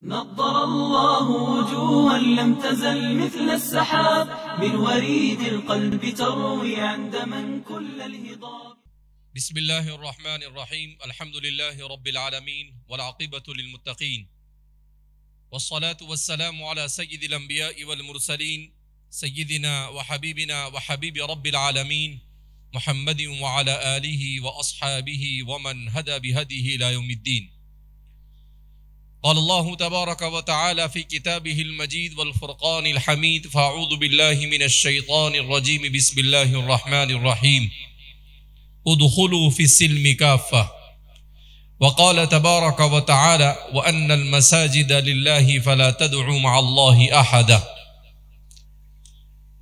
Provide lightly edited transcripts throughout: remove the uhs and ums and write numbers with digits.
نضر الله وجوها لم تزل مثل السحاب من وريد القلب تروي عندما كل الهضاب. بسم الله الرحمن الرحيم. الحمد لله رب العالمين والعاقبة للمتقين والصلاة والسلام على سيد الأنبياء والمرسلين سيدنا وحبيبنا وحبيب رب العالمين محمد وعلى آله وأصحابه ومن هدى بهديه إلى يوم الدين. قال الله تبارك وتعالى في كتابه المجيد والفرقان الحميد: فأعوذ بالله من الشيطان الرجيم بسم الله الرحمن الرحيم ادخلوا في السلم كافة. وقال تبارك وتعالى: وأن المساجد لله فلا تدعوا مع الله أحدا.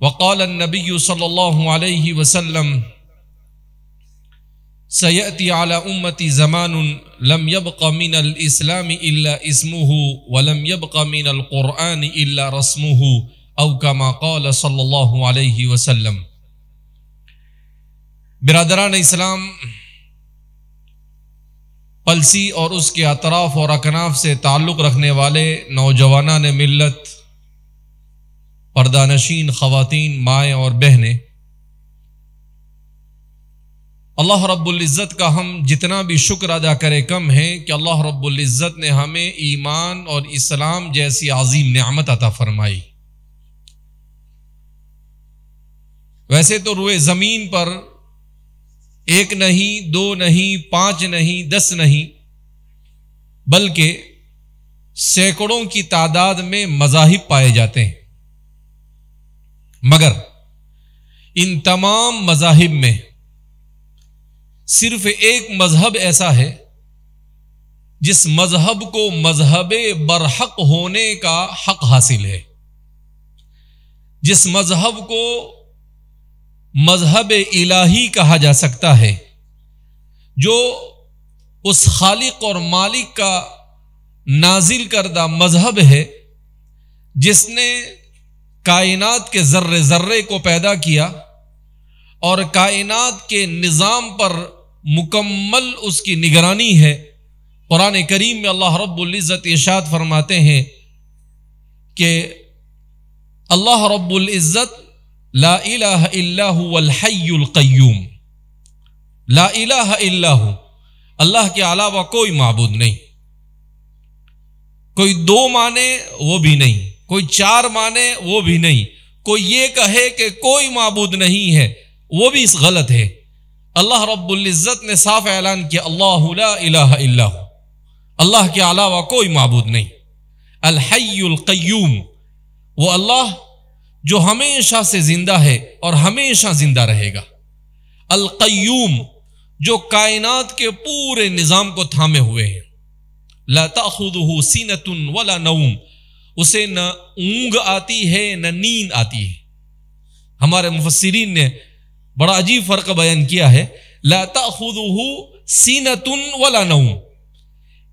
وقال النبي صلى الله عليه وسلم: سيأتي على أمتي زمان لم يبق من الإسلام إلا اسمه ولم يبق من القرآن إلا رسمه أو كما قال صلی اللہ علیہ وسلم. برادران اسلام، پلسی اور اس کے اطراف اور اکناف سے تعلق رکھنے والے نوجوانان ملت، پردانشین، خواتین، مائیں اور بہنیں، اللہ رب العزت کا ہم جتنا بھی شکر ادا کرے کم ہے کہ اللہ رب العزت نے ہمیں ایمان اور اسلام جیسی عظیم نعمت عطا فرمائی. ویسے تو روئے زمین پر ایک نہیں، دو نہیں، 5 نہیں، 10 نہیں، بلکہ سینکڑوں کی تعداد میں مذاہب پائے جاتے ہیں، مگر ان تمام مذاہب میں صرف ایک مذہب ایسا ہے جس مذہب کو مذہب برحق ہونے کا حق حاصل ہے، جس مذہب کو مذہب الہی کہا جا سکتا ہے، جو اس خالق اور مالک کا نازل کردہ مذہب ہے جس نے کائنات کے ذرے ذرے کو پیدا کیا اور کائنات کے نظام پر مکمل اس کی نگرانی ہے. قرآن کریم میں اللہ رب العزت ارشاد فرماتے ہیں کہ اللہ رب العزت لا الہ الا هو الحی القیوم، لا الہ الا هو، اللہ کے علاوہ کوئی معبود نہیں. کوئی 2 مانے وہ بھی نہیں، کوئی 4 مانے وہ بھی نہیں، کوئی یہ کہے کہ کوئی معبود نہیں ہے وہ بھی اس غلط ہے. اللہ رب العزت نے صاف اعلان کیا: اللہ لا الہ الا ہو، اللہ کے علاوہ کوئی معبود نہیں. الحی القیوم، وہ اللہ جو ہمیشہ سے زندہ ہے اور ہمیشہ زندہ رہے گا. القیوم، جو کائنات کے پورے نظام کو تھامے ہوئے ہیں. لا تأخذہ سینۃ ولا نوم، اسے نہ اونگ آتی ہے نہ نیند آتی ہے. ہمارے مفسرین نے بڑا عجیب فرق بیان کیا ہے، لا تأخذہ سینۃ ولا نوم،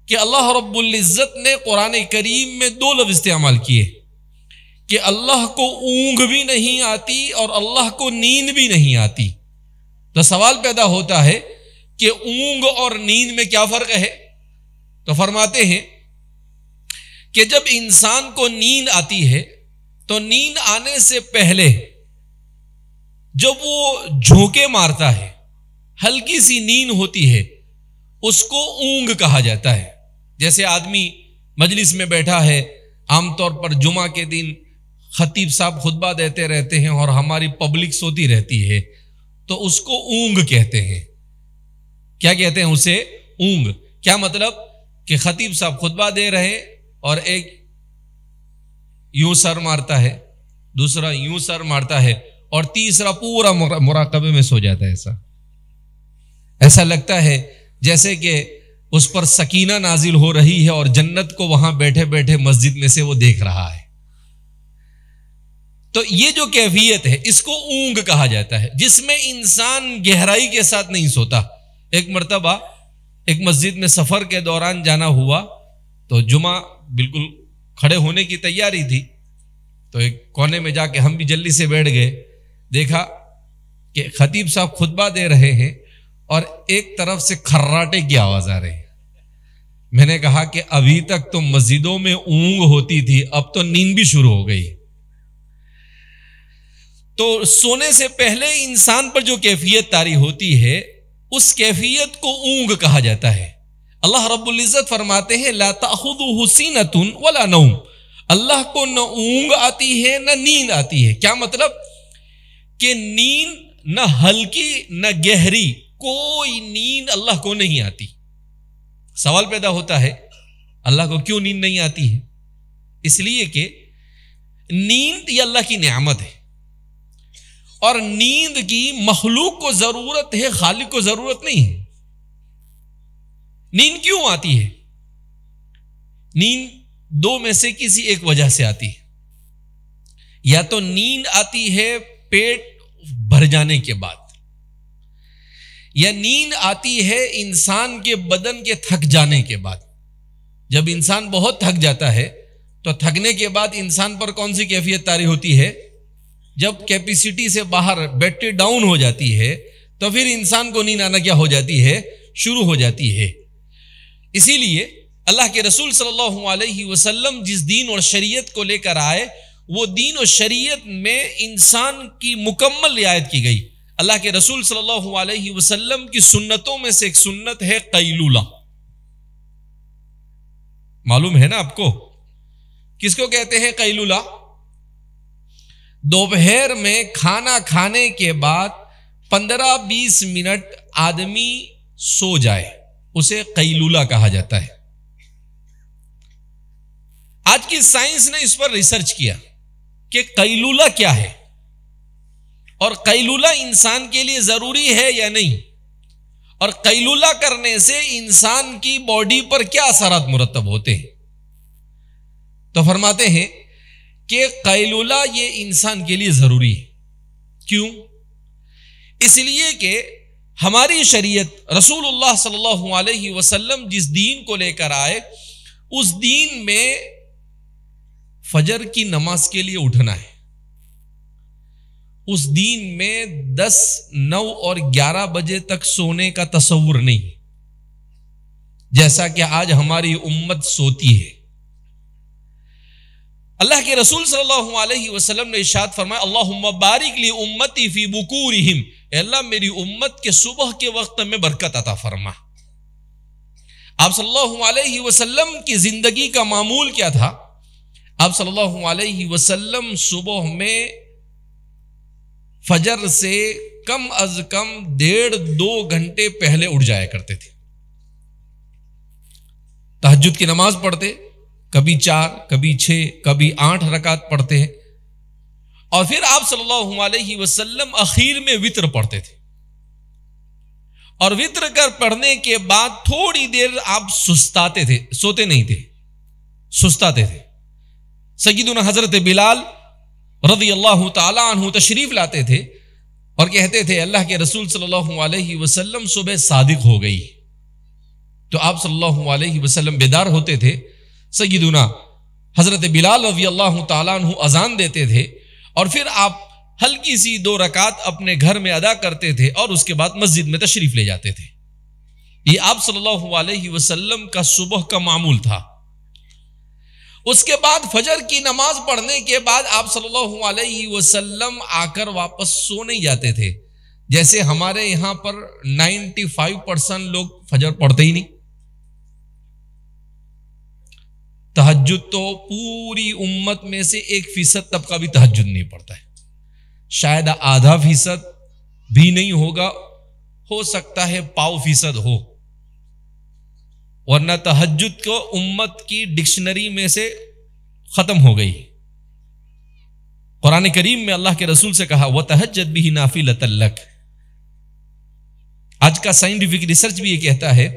کہ اللہ رب العزت نے قرآن کریم میں 2 لفظ استعمال کیے کہ اللہ کو اونگ بھی نہیں آتی اور اللہ کو نیند بھی نہیں آتی. تو سوال پیدا ہوتا ہے کہ اونگ اور نیند میں کیا فرق ہے؟ تو فرماتے ہیں کہ جب انسان کو نیند آتی ہے تو نیند آنے سے پہلے جب وہ جھونکے مارتا ہے، ہلکی سی نیند ہوتی ہے، اس کو اونگ کہا جاتا ہے. جیسے آدمی مجلس میں بیٹھا ہے، عام طور پر جمعہ کے دن خطیب صاحب خطبہ دیتے رہتے ہیں اور ہماری پبلک سوتی رہتی ہے، تو اس کو اونگ کہتے ہیں. کیا کہتے ہیں اسے؟ اونگ. کیا مطلب؟ کہ خطیب صاحب خطبہ دے رہے اور ایک یوں سر مارتا ہے، دوسرا یوں سر مارتا ہے اور تیسرا پورا مراقبے میں سو جاتا ہے. ایسا لگتا ہے جیسے کہ اس پر سکینہ نازل ہو رہی ہے اور جنت کو وہاں بیٹھے بیٹھے مسجد میں سے وہ دیکھ رہا ہے. تو یہ جو کیفیت ہے اس کو اونگ کہا جاتا ہے، جس میں انسان گہرائی کے ساتھ نہیں سوتا. ایک مرتبہ ایک مسجد میں سفر کے دوران جانا ہوا تو جمعہ بالکل کھڑے ہونے کی تیاری تھی، تو ایک کونے میں جا کے ہم بھی جلدی سے بیٹھ گئے. دیکھا کہ خطیب صاحب خطبہ دے رہے ہیں اور ایک طرف سے کھراٹے کی آواز آ رہی ہے. میں نے کہا کہ ابھی تک تو مسجدوں میں اونگ ہوتی تھی، اب تو نیند بھی شروع ہو گئی۔ تو سونے سے پہلے انسان پر جو کیفیت طاری ہوتی ہے اس کیفیت کو اونگ کہا جاتا ہے۔ اللہ رب العزت فرماتے ہیں لا تأخذہ سینۃ ولا نوم، اللہ کو نہ اونگ آتی ہے نہ نیند آتی ہے۔ کیا مطلب؟ کہ نیند نہ ہلکی نہ گہری، کوئی نیند اللہ کو نہیں آتی۔ سوال پیدا ہوتا ہے اللہ کو کیوں نیند نہیں آتی ہے؟ اس لیے کہ نیند یہ اللہ کی نعمت ہے، اور نیند کی مخلوق کو ضرورت ہے، خالق کو ضرورت نہیں ہے۔ نیند کیوں آتی ہے؟ نیند دو میں سے کسی ایک وجہ سے آتی ہے۔ یا تو نیند آتی ہے پیٹ بھر جانے کے بعد، یا نیند آتی ہے انسان کے بدن کے تھک جانے کے بعد۔ جب انسان بہت تھک جاتا ہے تو تھکنے کے بعد انسان پر کون سی کیفیت طاری ہوتی ہے؟ جب کیپیسٹی سے باہر بیٹری ڈاؤن ہو جاتی ہے تو پھر انسان کو نیند آنا کیا ہو جاتی ہے؟ شروع ہو جاتی ہے۔ اسی لیے اللہ کے رسول صلی اللہ علیہ وسلم جس دین اور شریعت کو لے کر آئے، وہ دین اور شریعت میں انسان کی مکمل رعایت کی گئی۔ اللہ کے رسول صلی اللہ علیہ وسلم کی سنتوں میں سے ایک سنت ہے قیلولہ۔ معلوم ہے نا آپ کو کس کو کہتے ہیں قیلولہ؟ دوپہر میں کھانا کھانے کے بعد 15-20 منٹ آدمی سو جائے، اسے قیلولہ کہا جاتا ہے۔ آج کی سائنس نے اس پر ریسرچ کیا کہ قیلولہ کیا ہے، اور قیلولہ انسان کے لیے ضروری ہے یا نہیں، اور قیلولہ کرنے سے انسان کی باڈی پر کیا اثرات مرتب ہوتے ہیں۔ تو فرماتے ہیں کہ قیلولہ یہ انسان کے لیے ضروری ہے۔ کیوں؟ اس لیے کہ ہماری شریعت رسول اللہ صلی اللہ علیہ وسلم جس دین کو لے کر آئے، اس دین میں فجر کی نماز کے لیے اٹھنا ہے۔ اس دین میں 10، 9 اور 11 بجے تک سونے کا تصور نہیں، جیسا کہ آج ہماری امت سوتی ہے۔ اللہ کے رسول صلی اللہ علیہ وسلم نے ارشاد فرمایا اللہم بارک لی امتی فی بکورہم، اے اللہ میری امت کے صبح کے وقت میں برکت عطا فرما۔ آپ صلی اللہ علیہ وسلم کی زندگی کا معمول کیا تھا؟ آپ صلی اللہ علیہ وسلم صبح میں فجر سے کم از کم 1.5-2 گھنٹے پہلے اٹھ جایا کرتے تھے، تہجد کی نماز پڑھتے، کبھی 4، کبھی 6، کبھی 8 رکعت پڑھتے ہیں، اور پھر آپ صلی اللہ علیہ وسلم اخیر میں وتر پڑھتے تھے، اور وتر کر پڑھنے کے بعد تھوڑی دیر آپ سستاتے تھے، سوتے نہیں تھے، سستاتے تھے۔ سیدنا حضرت بلال رضی اللہ تعالی عنہ تشریف لاتے تھے اور کہتے تھے اللہ کے رسول صلی اللہ علیہ وسلم صبح صادق ہو گئی، تو آپ صلی اللہ علیہ وسلم بیدار ہوتے تھے، سیدنا حضرت بلال رضی اللہ تعالیٰ عنہ اذان دیتے تھے، اور پھر آپ ہلکی سی 2 رکعت اپنے گھر میں ادا کرتے تھے، اور اس کے بعد مسجد میں تشریف لے جاتے تھے۔ یہ آپ صلی اللہ علیہ وسلم کا صبح کا معمول تھا۔ اس کے بعد فجر کی نماز پڑھنے کے بعد آپ صلی اللہ علیہ وسلم آ کر واپس سو نہیں جاتے تھے، جیسے ہمارے یہاں پر 95% لوگ فجر پڑھتے ہی نہیں۔ تہجد تو پوری امت میں سے 1% طبقہ بھی تہجد نہیں پڑھتا ہے، شاید آدھا فیصد بھی نہیں ہوگا، ہو سکتا ہے 0.5% ہو، ورنہ تہجد کو امت کی ڈکشنری میں سے ختم ہو گئی۔ قرآن کریم میں اللہ کے رسول سے کہا وَتَهَجَّدْ بِهِ نَافِلَةً لَكَ۔ آج کا سائنٹیفک ریسرچ بھی یہ کہتا ہے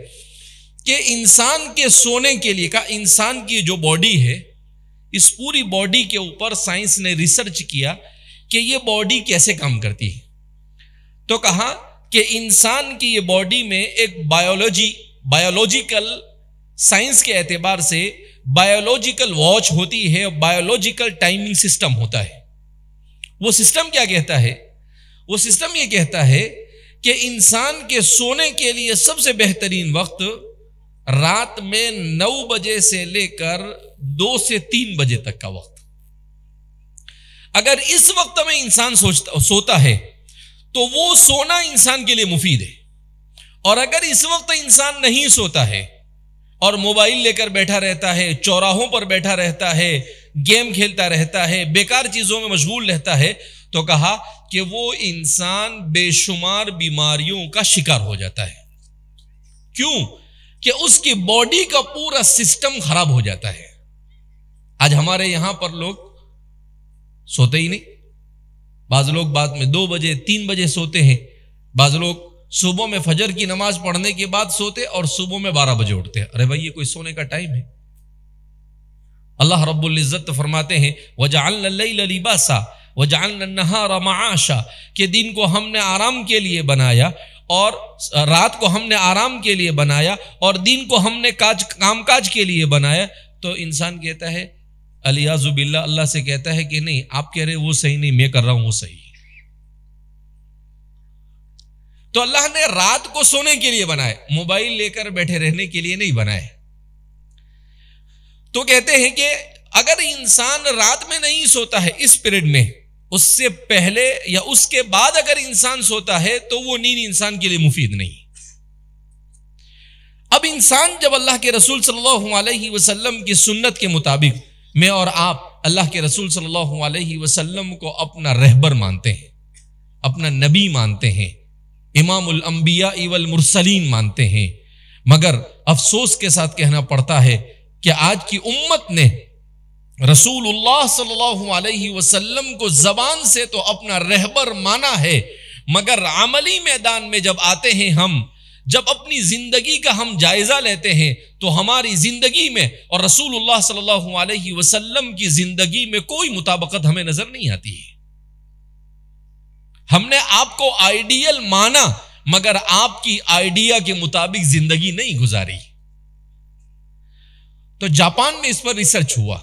کہ انسان کے سونے کے لیے کا انسان کی جو باڈی ہے، اس پوری باڈی کے اوپر سائنس نے ریسرچ کیا کہ یہ باڈی کیسے کام کرتی ہے۔ تو کہا کہ انسان کی یہ باڈی میں ایک بایولوجیکل سائنس کے اعتبار سے بایولوجیکل واچ ہوتی ہے، بایولوجیکل ٹائمنگ سسٹم ہوتا ہے۔ وہ سسٹم کیا کہتا ہے؟ وہ سسٹم یہ کہتا ہے کہ انسان کے سونے کے لیے سب سے بہترین وقت رات میں 9 بجے سے لے کر 2 سے 3 بجے تک کا وقت. اگر اس وقت میں انسان سوتا ہے تو وہ سونا انسان کے لیے مفید ہے. اور اگر اس وقت انسان نہیں سوتا ہے اور موبائل لے کر بیٹھا رہتا ہے, چوراہوں پر بیٹھا رہتا ہے, گیم کھیلتا رہتا ہے, بیکار چیزوں میں مشغول رہتا ہے, تو کہا کہ وہ انسان بے شمار بیماریوں کا شکار ہو جاتا ہے. کیوں؟ کہ اس کی باڈی کا پورا سسٹم خراب ہو جاتا ہے. آج ہمارے یہاں پر لوگ سوتے ہی نہیں. بعض لوگ بعد میں 2 بجے 3 بجے سوتے ہیں. بعض لوگ صبح میں فجر کی نماز پڑھنے کے بعد سوتے اور صبح میں 12 بجے اٹھتے ہیں. ارے بھائی یہ کوئی سونے کا ٹائم ہے؟ اللہ رب العزت فرماتے ہیں وَجَعَلْنَا اللَّيْلَ لِبَاسًا وَجَعَلْنَا النَّهَارَ مَعَاشًا کہ دن کو ہم نے آرام کے لیے بنایا اور رات کو ہم نے آرام کے لیے بنایا اور دن کو ہم نے کام کاج کے لیے بنایا. تو انسان کہتا ہے الیاذ باللہ, اللہ سے کہتا ہے کہ نہیں آپ کہہ رہے وہ صحیح نہیں, میں کر رہا ہوں وہ صحیح. تو اللہ نے رات کو سونے کے لیے بنائے, موبائل لے کر بیٹھے رہنے کے لیے نہیں بنائے. تو کہتے ہیں کہ اگر انسان رات میں نہیں سوتا ہے اس پیریڈ میں, اس سے پہلے یا اس کے بعد اگر انسان سوتا ہے تو وہ نیند انسان کے لیے مفید نہیں. اب انسان جب اللہ کے رسول صلی اللہ علیہ وسلم کی سنت کے مطابق میں اور آپ اللہ کے رسول صلی اللہ علیہ وسلم کو اپنا رہبر مانتے ہیں, اپنا نبی مانتے ہیں, امام الانبیاء والمرسلین مانتے ہیں, مگر افسوس کے ساتھ کہنا پڑتا ہے کہ آج کی امت نے رسول اللہ صلی اللہ علیہ وسلم کو زبان سے تو اپنا رہبر مانا ہے, مگر عملی میدان میں جب آتے ہیں ہم, جب اپنی زندگی کا ہم جائزہ لیتے ہیں تو ہماری زندگی میں اور رسول اللہ صلی اللہ علیہ وسلم کی زندگی میں کوئی مطابقت ہمیں نظر نہیں آتی ہے. ہم نے آپ کو آئیڈیل مانا مگر آپ کی آئیڈیا کے مطابق زندگی نہیں گزاری. تو جاپان میں اس پر ریسرچ ہوا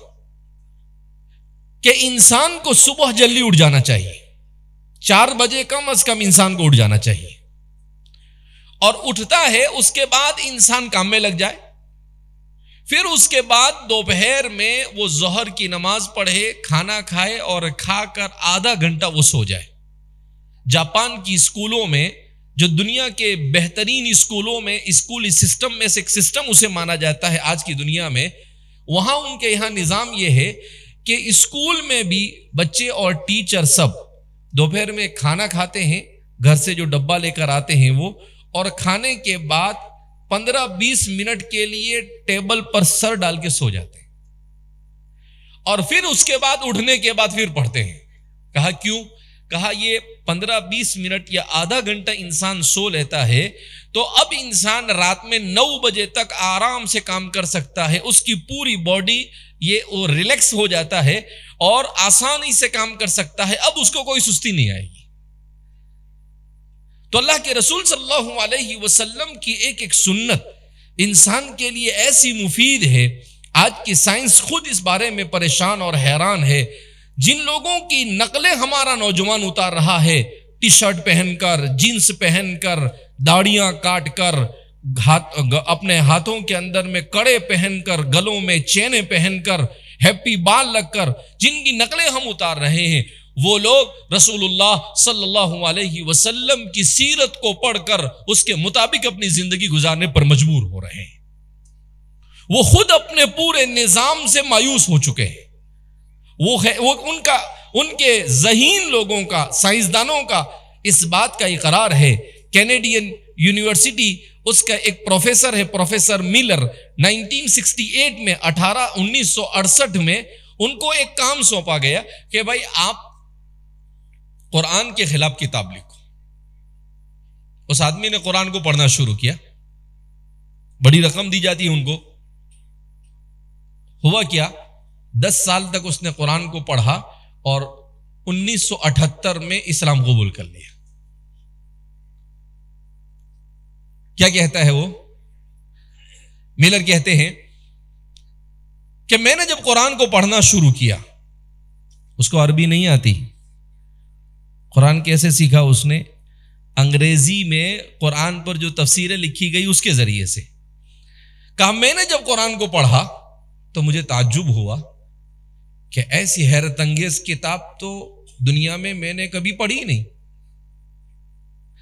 کہ انسان کو صبح جلدی اٹھ جانا چاہیے, 4 بجے کم از کم انسان کو اٹھ جانا چاہیے, اور اٹھتا ہے اس کے بعد انسان کام میں لگ جائے, پھر اس کے بعد دوپہر میں وہ ظہر کی نماز پڑھے, کھانا کھائے اور کھا کر آدھا گھنٹہ وہ سو جائے. جاپان کی اسکولوں میں, جو دنیا کے بہترین اسکولوں میں اسکول سسٹم میں سے ایک سسٹم اسے مانا جاتا ہے آج کی دنیا میں, وہاں ان کے یہاں نظام یہ ہے کہ اسکول میں بھی بچے اور ٹیچر سب دوپہر میں کھانا کھاتے ہیں, گھر سے جو ڈبہ لے کر آتے ہیں وہ, اور کھانے کے بعد 15-20 منٹ کے لیے ٹیبل پر سر ڈال کے سو جاتے ہیں, اور پھر اس کے بعد اٹھنے کے بعد پھر پڑھتے ہیں. کہا کیوں؟ کہا یہ 15-20 منٹ یا آدھا گھنٹہ انسان سو لیتا ہے تو اب انسان رات میں 9 بجے تک آرام سے کام کر سکتا ہے, اس کی پوری باڈی یہ ریلیکس ہو جاتا ہے اور آسانی سے کام کر سکتا ہے, اب اس کو کوئی سستی نہیں آئے گی. تو اللہ کے رسول صلی اللہ علیہ وسلم کی ایک ایک سنت انسان کے لیے ایسی مفید ہے. آج کی سائنس خود اس بارے میں پریشان اور حیران ہے. جن لوگوں کی نقلیں ہمارا نوجوان اتار رہا ہے, ٹی شرٹ پہن کر, جینس پہن کر, داڑیاں کاٹ کر, اپنے ہاتھوں کے اندر میں کڑے پہن کر, گلوں میں چینیں پہن کر, ہیپی بال لگ کر جن کی نقلیں ہم اتار رہے ہیں, وہ لوگ رسول اللہ صلی اللہ علیہ وسلم کی سیرت کو پڑھ کر اس کے مطابق اپنی زندگی گزارنے پر مجبور ہو رہے ہیں. وہ خود اپنے پورے نظام سے مایوس ہو چکے ہیں. وہ ان کے ذہین لوگوں کا, سائنسدانوں کا اس بات کا اقرار ہے. کینیڈین یونیورسٹی, اس کا ایک پروفیسر ہے پروفیسر میلر, 1968 میں 1968 میں ان کو ایک کام سونپا گیا کہ بھائی آپ قرآن کے خلاف کتاب لکھو. اس آدمی نے قرآن کو پڑھنا شروع کیا, بڑی رقم دی جاتی ہے ان کو. ہوا کیا, 10 سال تک اس نے قرآن کو پڑھا اور 1978 میں اسلام قبول کر لیا. کیا کہتا ہے وہ؟ میلر کہتے ہیں کہ میں نے جب قرآن کو پڑھنا شروع کیا, اس کو عربی نہیں آتی, قرآن کیسے سیکھا اس نے؟ انگریزی میں قرآن پر جو تفسیریں لکھی گئی اس کے ذریعے سے. کہا میں نے جب قرآن کو پڑھا تو مجھے تعجب ہوا کہ ایسی حیرت انگیز کتاب تو دنیا میں نے کبھی پڑھی نہیں،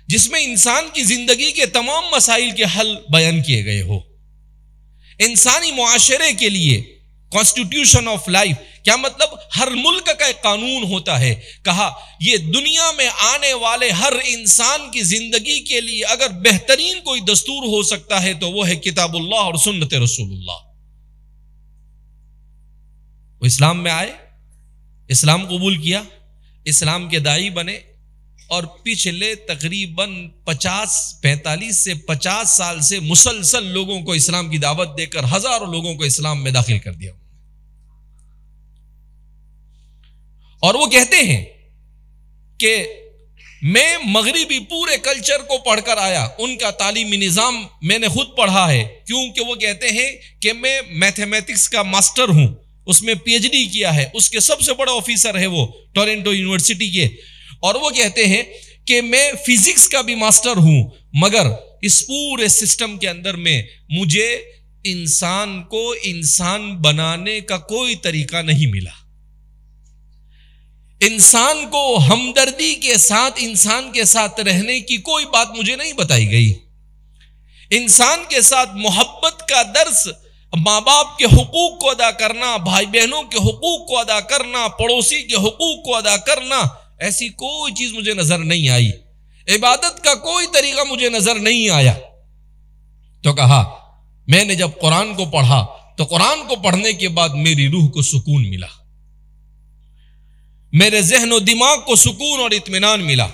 جس میں انسان کی زندگی کے تمام مسائل کے حل بیان کیے گئے ہو، انسانی معاشرے کے لیے کانسٹیٹیوشن آف لائف، کیا مطلب ہر ملک کا ایک قانون ہوتا ہے، کہا یہ دنیا میں آنے والے ہر انسان کی زندگی کے لیے اگر بہترین کوئی دستور ہو سکتا ہے تو وہ ہے کتاب اللہ اور سنت رسول اللہ۔ وہ اسلام میں آئے، اسلام قبول کیا، اسلام کے داعی بنے، اور پچھلے تقریباً 45 سے 50 سال سے مسلسل لوگوں کو اسلام کی دعوت دے کر ہزاروں لوگوں کو اسلام میں داخل کر دیا، اور وہ کہتے ہیں کہ میں مغربی پورے کلچر کو پڑھ کر آیا، ان کا تعلیمی نظام میں نے خود پڑھا ہے، کیونکہ وہ کہتے ہیں کہ میں میتھمیٹکس کا ماسٹر ہوں، اس میں پی ایچ ڈی کیا ہے، اس کے سب سے بڑا آفیسر ہے وہ ٹورنٹو یونیورسٹی کے، اور وہ کہتے ہیں کہ میں فزکس کا بھی ماسٹر ہوں، مگر اس پورے سسٹم کے اندر میں مجھے انسان کو انسان بنانے کا کوئی طریقہ نہیں ملا، انسان کو ہمدردی کے ساتھ انسان کے ساتھ رہنے کی کوئی بات مجھے نہیں بتائی گئی، انسان کے ساتھ محبت کا درس، ماں باپ کے حقوق کو ادا کرنا، بھائی بہنوں کے حقوق کو ادا کرنا، پڑوسی کے حقوق کو ادا کرنا، ایسی کوئی چیز مجھے نظر نہیں آئی، عبادت کا کوئی طریقہ مجھے نظر نہیں آیا۔ تو کہا میں نے جب قرآن کو پڑھا تو قرآن کو پڑھنے کے بعد میری روح کو سکون ملا، میرے ذہن و دماغ کو سکون اور اطمینان ملا،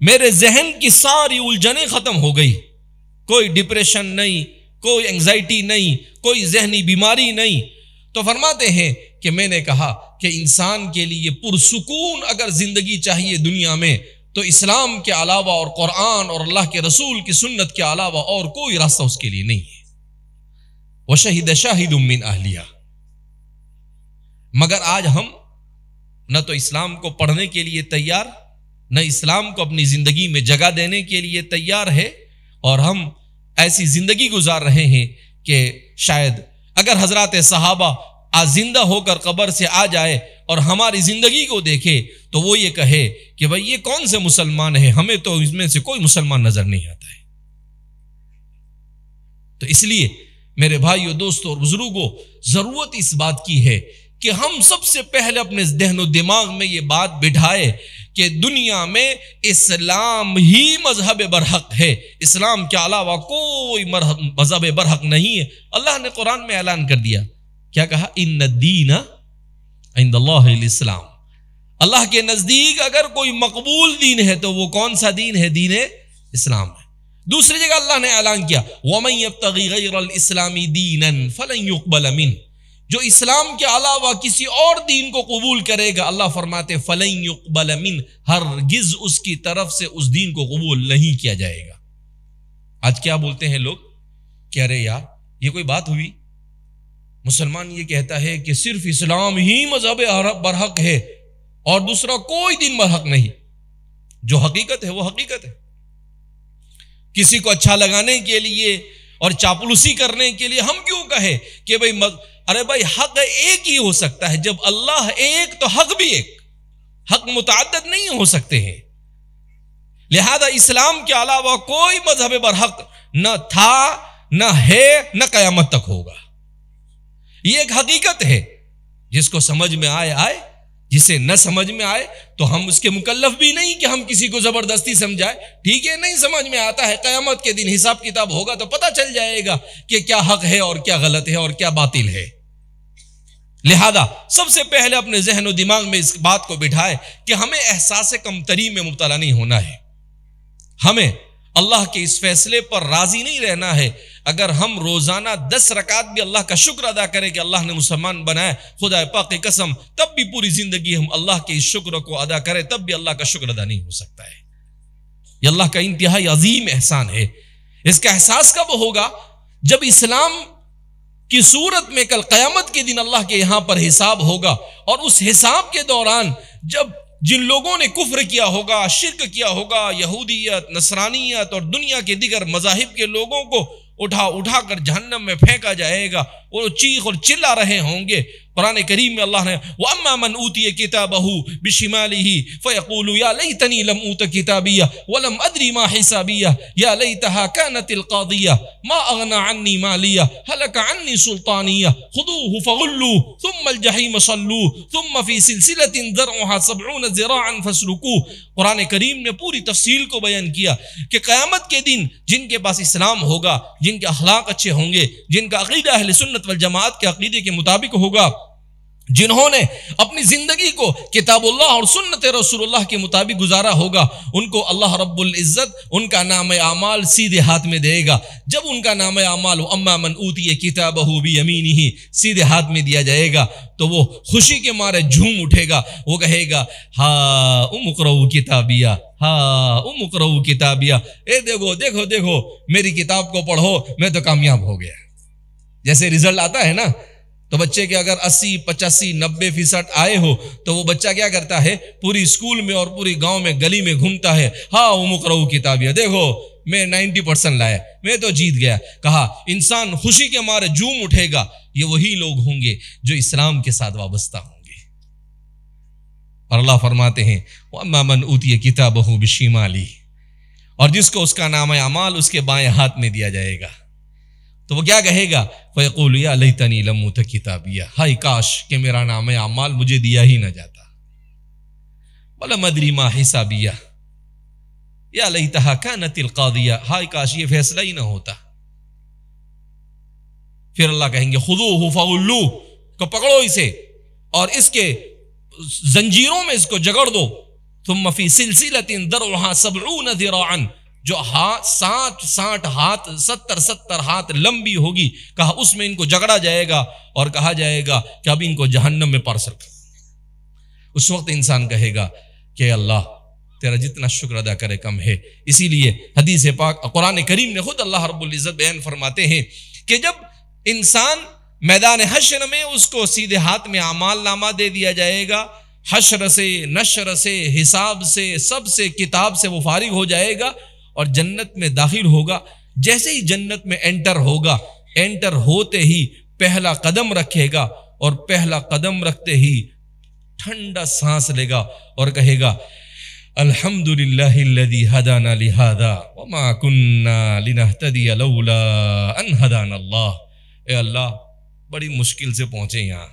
میرے ذہن کی ساری الجھنیں ختم ہو گئی، کوئی ڈپریشن نہیں، کوئی انگزائٹی نہیں، کوئی ذہنی بیماری نہیں۔ تو فرماتے ہیں کہ میں نے کہا کہ انسان کے لیے پرسکون اگر زندگی چاہیے دنیا میں تو اسلام کے علاوہ اور قرآن اور اللہ کے رسول کی سنت کے علاوہ اور کوئی راستہ اس کے لیے نہیں ہے۔ وَشَهِدَ شَاهِدٌ مِّنْ أَهْلِهَا، مگر آج ہم نہ تو اسلام کو پڑھنے کے لیے تیار، نہ اسلام کو اپنی زندگی میں جگہ دینے کے لیے تیار ہے، اور ہم ایسی زندگی گزار رہے ہیں کہ شاید اگر حضرات صحابہ آج زندہ ہو کر قبر سے آ جائے اور ہماری زندگی کو دیکھے تو وہ یہ کہے کہ بھئی یہ کون سے مسلمان ہیں، ہمیں تو اس میں سے کوئی مسلمان نظر نہیں آتا ہے۔ تو اس لیے میرے بھائیو، دوستو اور بزرگوں، ضرورت اس بات کی ہے کہ ہم سب سے پہلے اپنے ذہن و دماغ میں یہ بات بٹھائے کہ دنیا میں اسلام ہی مذہب برحق ہے، اسلام کے علاوہ کوئی مذہب برحق نہیں ہے۔ اللہ نے قرآن میں اعلان کر دیا، کیا کہا؟ ان الدین عند اللہ الاسلام، اللہ کے نزدیک اگر کوئی مقبول دین ہے تو وہ کون سا دین ہے؟ دین اسلام ہے۔ دوسری جگہ اللہ نے اعلان کیا وَمَن يَبْتَغِ غَيْرَ الْإِسْلَامِ دِينًا فَلَن يُقْبَلَ مِنْهُ، جو اسلام کے علاوہ کسی اور دین کو قبول کرے گا، اللہ فرماتے فَلَن يُقْبَلَ مِنْهُ، ہرگز اس کی طرف سے اس دین کو قبول نہیں کیا جائے گا۔ آج کیا بولتے ہیں لوگ کہ ارے یار یہ کوئی بات ہوئی، مسلمان یہ کہتا ہے کہ صرف اسلام ہی مذہب برحق ہے اور دوسرا کوئی دین برحق نہیں۔ جو حقیقت ہے وہ حقیقت ہے، کسی کو اچھا لگانے کے لیے اور چاپلوسی کرنے کے لیے ہم کیوں کہے کہ ارے بھائی حق ایک ہی ہو سکتا ہے، جب اللہ ایک تو حق بھی ایک، حق متعدد نہیں ہو سکتے ہیں۔ لہذا اسلام کے علاوہ کوئی مذہب برحق نہ تھا، نہ ہے، نہ قیامت تک ہوگا۔ یہ ایک حقیقت ہے، جس کو سمجھ میں آئے آئے، جسے نہ سمجھ میں آئے تو ہم اس کے مکلف بھی نہیں کہ ہم کسی کو زبردستی سمجھائے۔ ٹھیک ہے، نہیں سمجھ میں آتا ہے، قیامت کے دن حساب کتاب ہوگا تو پتہ چل جائے گا کہ کیا حق ہے اور کیا غلط ہے اور کیا باطل ہے۔ لہذا سب سے پہلے اپنے ذہن و دماغ میں اس بات کو بٹھائے کہ ہمیں احساس کمتری میں مبتلا نہیں ہونا ہے، ہمیں اللہ کے اس فیصلے پر راضی نہیں رہنا ہے۔ اگر ہم روزانہ 10 رکعت بھی اللہ کا شکر ادا کریں کہ اللہ نے مسلمان بنایا، خدا پاک کی قسم تب بھی پوری زندگی ہم اللہ کے اس شکر کو ادا کریں تب بھی اللہ کا شکر ادا نہیں ہو سکتا ہے۔ یہ اللہ کا انتہائی عظیم احسان ہے۔ اس کا احساس کب ہوگا؟ جب اسلام کی صورت میں کل قیامت کے دن اللہ کے یہاں پر حساب ہوگا، اور اس حساب کے دوران جب جن لوگوں نے کفر کیا ہوگا، شرک کیا ہوگا، یہودیت، نصرانیت اور دنیا کے دیگر مذاہب کے لوگوں کو اٹھا اٹھا کر جہنم میں پھینکا جائے گا، وہ چیخ اور چلا رہے ہوں گے۔ قرآن کریم میں اللہ نے وَأَمَّا مَنْ أُوتِيَ كِتَابَهُ بِشِمَالِهِ فَيَقُولُ يَا لَيْتَنِي لَمْ أُوتَ كِتَابِيَهْ وَلَمْ أَدْرِ مَا حِسَابِيَهْ يَا لَيْتَهَا كَانَتِ الْقَاضِيَةَ مَا أَغْنَى عَنِّي مَالِيَهْ هَلَكَ عَنِّي سُلْطَانِيَهْ خُذُوهُ فَغُلُّوهُ ثُمَّ الْجَحِيمَ صَلُّوهُ ثُمَّ فِي سِلْسِلَةٍ ذَرْعُهَا 70 ذِرَاعًا فَاسْلُكُوهُ۔ قرآن کریم نے پوری تفصیل کو بیان کیا کہ قیامت کے دن جن کے پاس اسلام ہوگا، جن کے اخلاق اچھے ہوں گے، جن کا عقیدہ اہل سنت والجماعت کے عقیدے کے مطابق ہوگا، جنہوں نے اپنی زندگی کو کتاب اللہ اور سنت رسول اللہ کے مطابق گزارا ہوگا، ان کو اللہ رب العزت ان کا نام اعمال سیدھے ہاتھ میں دے گا۔ جب ان کا نام اعمال اما من اوتی کتابہ بیمینہ سیدھے ہاتھ میں دیا جائے گا تو وہ خوشی کے مارے جھوم اٹھے گا، وہ کہے گا ہا اقرؤوا کتابیہ، ہا اقرؤوا کتابیہ، اے دیکھو دیکھو دیکھو میری کتاب کو پڑھو، میں تو کامیاب ہو گیا۔ جیسے رزلٹ آتا ہے نا تو بچے کے اگر 80 85 90% آئے ہو تو وہ بچہ کیا کرتا ہے، پوری اسکول میں اور پوری گاؤں میں گلی میں گھومتا ہے، ہاں اقرؤوا کتابیہ، دیکھو میں 90% لایا، میں تو جیت گیا۔ کہا انسان خوشی کے مارے جھوم اٹھے گا، یہ وہی لوگ ہوں گے جو اسلام کے ساتھ وابستہ ہوں گے۔ اور اللہ فرماتے ہیں وَأَمَّا مَنْ أُوتِيَ كِتَابَهُ بِشِمَالِهِ، اور جس کو اس کا نام اعمال اس کے بائیں ہاتھ میں دیا جائے گا تو وہ کیا کہے گا، فَيَقُولُ يَا لَيْتَنِي لَمْ أُوتَ كِتَابِيَهْ، ہائے کاش کہ میرا نام اعمال مجھے دیا ہی نہ جاتا، وَلَمْ أَدْرِ مَا حِسَابِيَهْ يَا لَيْتَهَا كَانَتِ الْقَاضِيَةَ، ہائے کاش یہ فیصلہ ہی نہ ہوتا۔ پھر اللہ کہیں گے خُذُوهُ فَغُلُّوهُ، کو پکڑو اسے اور اس کے زنجیروں میں اس کو جگڑ دو، ثُمَّ فِي سِلْسِلَةٍ ذَرْعُهَا 70 ذِرَاعًا، جو 60 ہاتھ 70 ہاتھ لمبی ہوگی، کہا اس میں ان کو جگڑا جائے گا اور کہا جائے گا کہ اب ان کو جہنم میں پارسل کر۔ اس وقت انسان کہے گا کہ اللہ تیرا جتنا شکر ادا کرے کم ہے۔ اسی لیے حدیث پاک قرآن کریم نے خود اللہ رب العزت بیان فرماتے ہیں کہ جب انسان میدان حشر میں اس کو سیدھے ہاتھ میں اعمال نامہ دے دیا جائے گا، حشر سے نشر سے حساب سے سب سے کتاب سے وہ فارغ ہو جائے گا اور جنت میں داخل ہوگا۔ جیسے ہی جنت میں انٹر ہوگا، انٹر ہوتے ہی پہلا قدم رکھے گا اور پہلا قدم رکھتے ہی ٹھنڈا سانس لے گا اور کہے گا الحمدللہ الذی ہدانا لہذا وما کننا لنہتدی لولا ان ہدانا اللہ۔ اے اللہ بڑی مشکل سے پہنچے یہاں،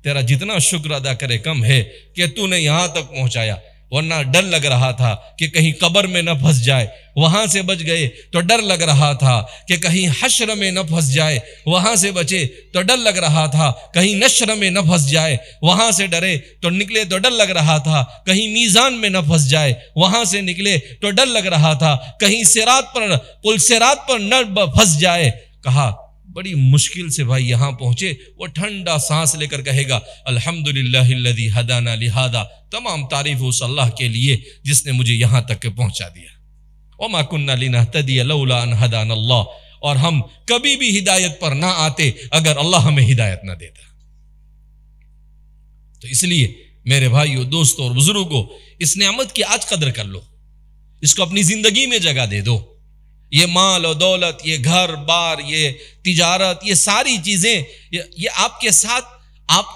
تیرا جتنا شکر ادا کرے کم ہے کہ تو نے یہاں تک پہنچایا، ورنہ ڈر لگ رہا تھا کہ کہیں قبر میں نہ پھنس جائے، وہاں سے بچ گئے تو ڈر لگ رہا تھا کہ کہیں حشر میں نہ پھنس جائے، وہاں سے بچے تو ڈر لگ رہا تھا کہیں نشر میں نہ پھنس جائے، وہاں سے ڈرے تو نکلے تو ڈر لگ رہا تھا کہیں میزان میں نہ پھنس جائے، وہاں سے نکلے تو ڈر لگ رہا تھا کہیں صراط پر پل صراط پر نہ پھنس جائے۔ کہا بڑی مشکل سے بھائی یہاں پہنچے، وہ ٹھنڈا سانس لے کر کہے گا الحمدللہ الذی ہدانا لہذا، تمام تعریف اس اللہ کے لیے جس نے مجھے یہاں تک پہنچا دیا۔ وما کننا لنہتدی لولا ان ہدانا اللہ، اور ہم کبھی بھی ہدایت پر نہ آتے اگر اللہ ہمیں ہدایت نہ دیتا۔ تو اس لیے میرے بھائیو دوستوں اور بزرگوں، اس نعمت کی آج قدر کر لو، اس کو اپنی زندگی میں جگہ دے دو۔ یہ مال و دولت، یہ گھر بار، یہ تجارت، یہ ساری چیزیں یہ آپ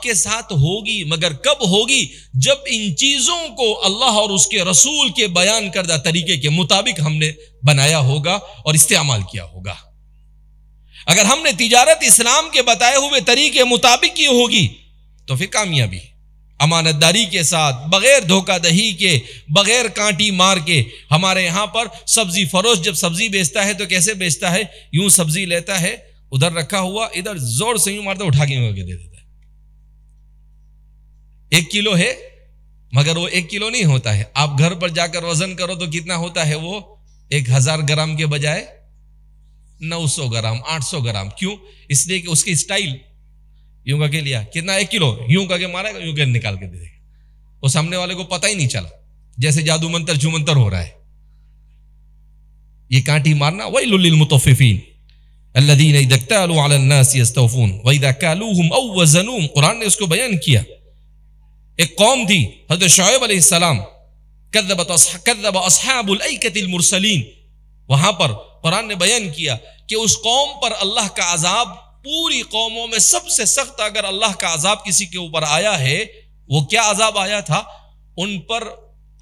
کے ساتھ ہوگی، مگر کب ہوگی؟ جب ان چیزوں کو اللہ اور اس کے رسول کے بیان کردہ طریقے کے مطابق ہم نے بنایا ہوگا اور استعمال کیا ہوگا۔ اگر ہم نے تجارت اسلام کے بتائے ہوئے طریقے مطابق کی ہوگی تو پھر کامیابی، امانت داری کے ساتھ، بغیر دھوکہ دہی کے، بغیر کانٹی مار کے۔ ہمارے یہاں پر سبزی فروش جب سبزی بیچتا ہے تو کیسے بیچتا ہے؟ یوں سبزی لیتا ہے، ادھر رکھا ہوا، ادھر زور سے یوں مارتا اٹھا کے دے دیتا ہے۔ 1 کلو ہے مگر وہ 1 کلو نہیں ہوتا ہے، آپ گھر پر جا کر وزن کرو تو کتنا ہوتا ہے؟ وہ 1000 گرام کے بجائے 900 گرام 800 گرام۔ کیوں؟ اس لیے کہ اس کی سٹائل یوں کا کے لیا کتنا 1 کلو، یوں کا کے مارے گا، یوں کے نکال کے دے دے گا، وہ سامنے والے کو پتہ ہی نہیں چلا، جیسے جادو منتر چھومنتر ہو رہا ہے۔ یہ کانٹی مارنا ویل للمطففین الذین اذا اکتالوا علی الناس یستوفون واذا کالوہم او وزنوہم۔ قرآن نے اس کو بیان کیا۔ ایک قوم تھی حضرت شعیب علیہ السلام، کذب اصحاب الایکۃ المرسلین، وہاں پر قرآن نے بیان کیا کہ اس قوم پر اللہ کا عذاب پوری قوموں میں سب سے سخت اگر اللہ کا عذاب کسی کے اوپر آیا ہے وہ کیا عذاب آیا تھا؟ ان پر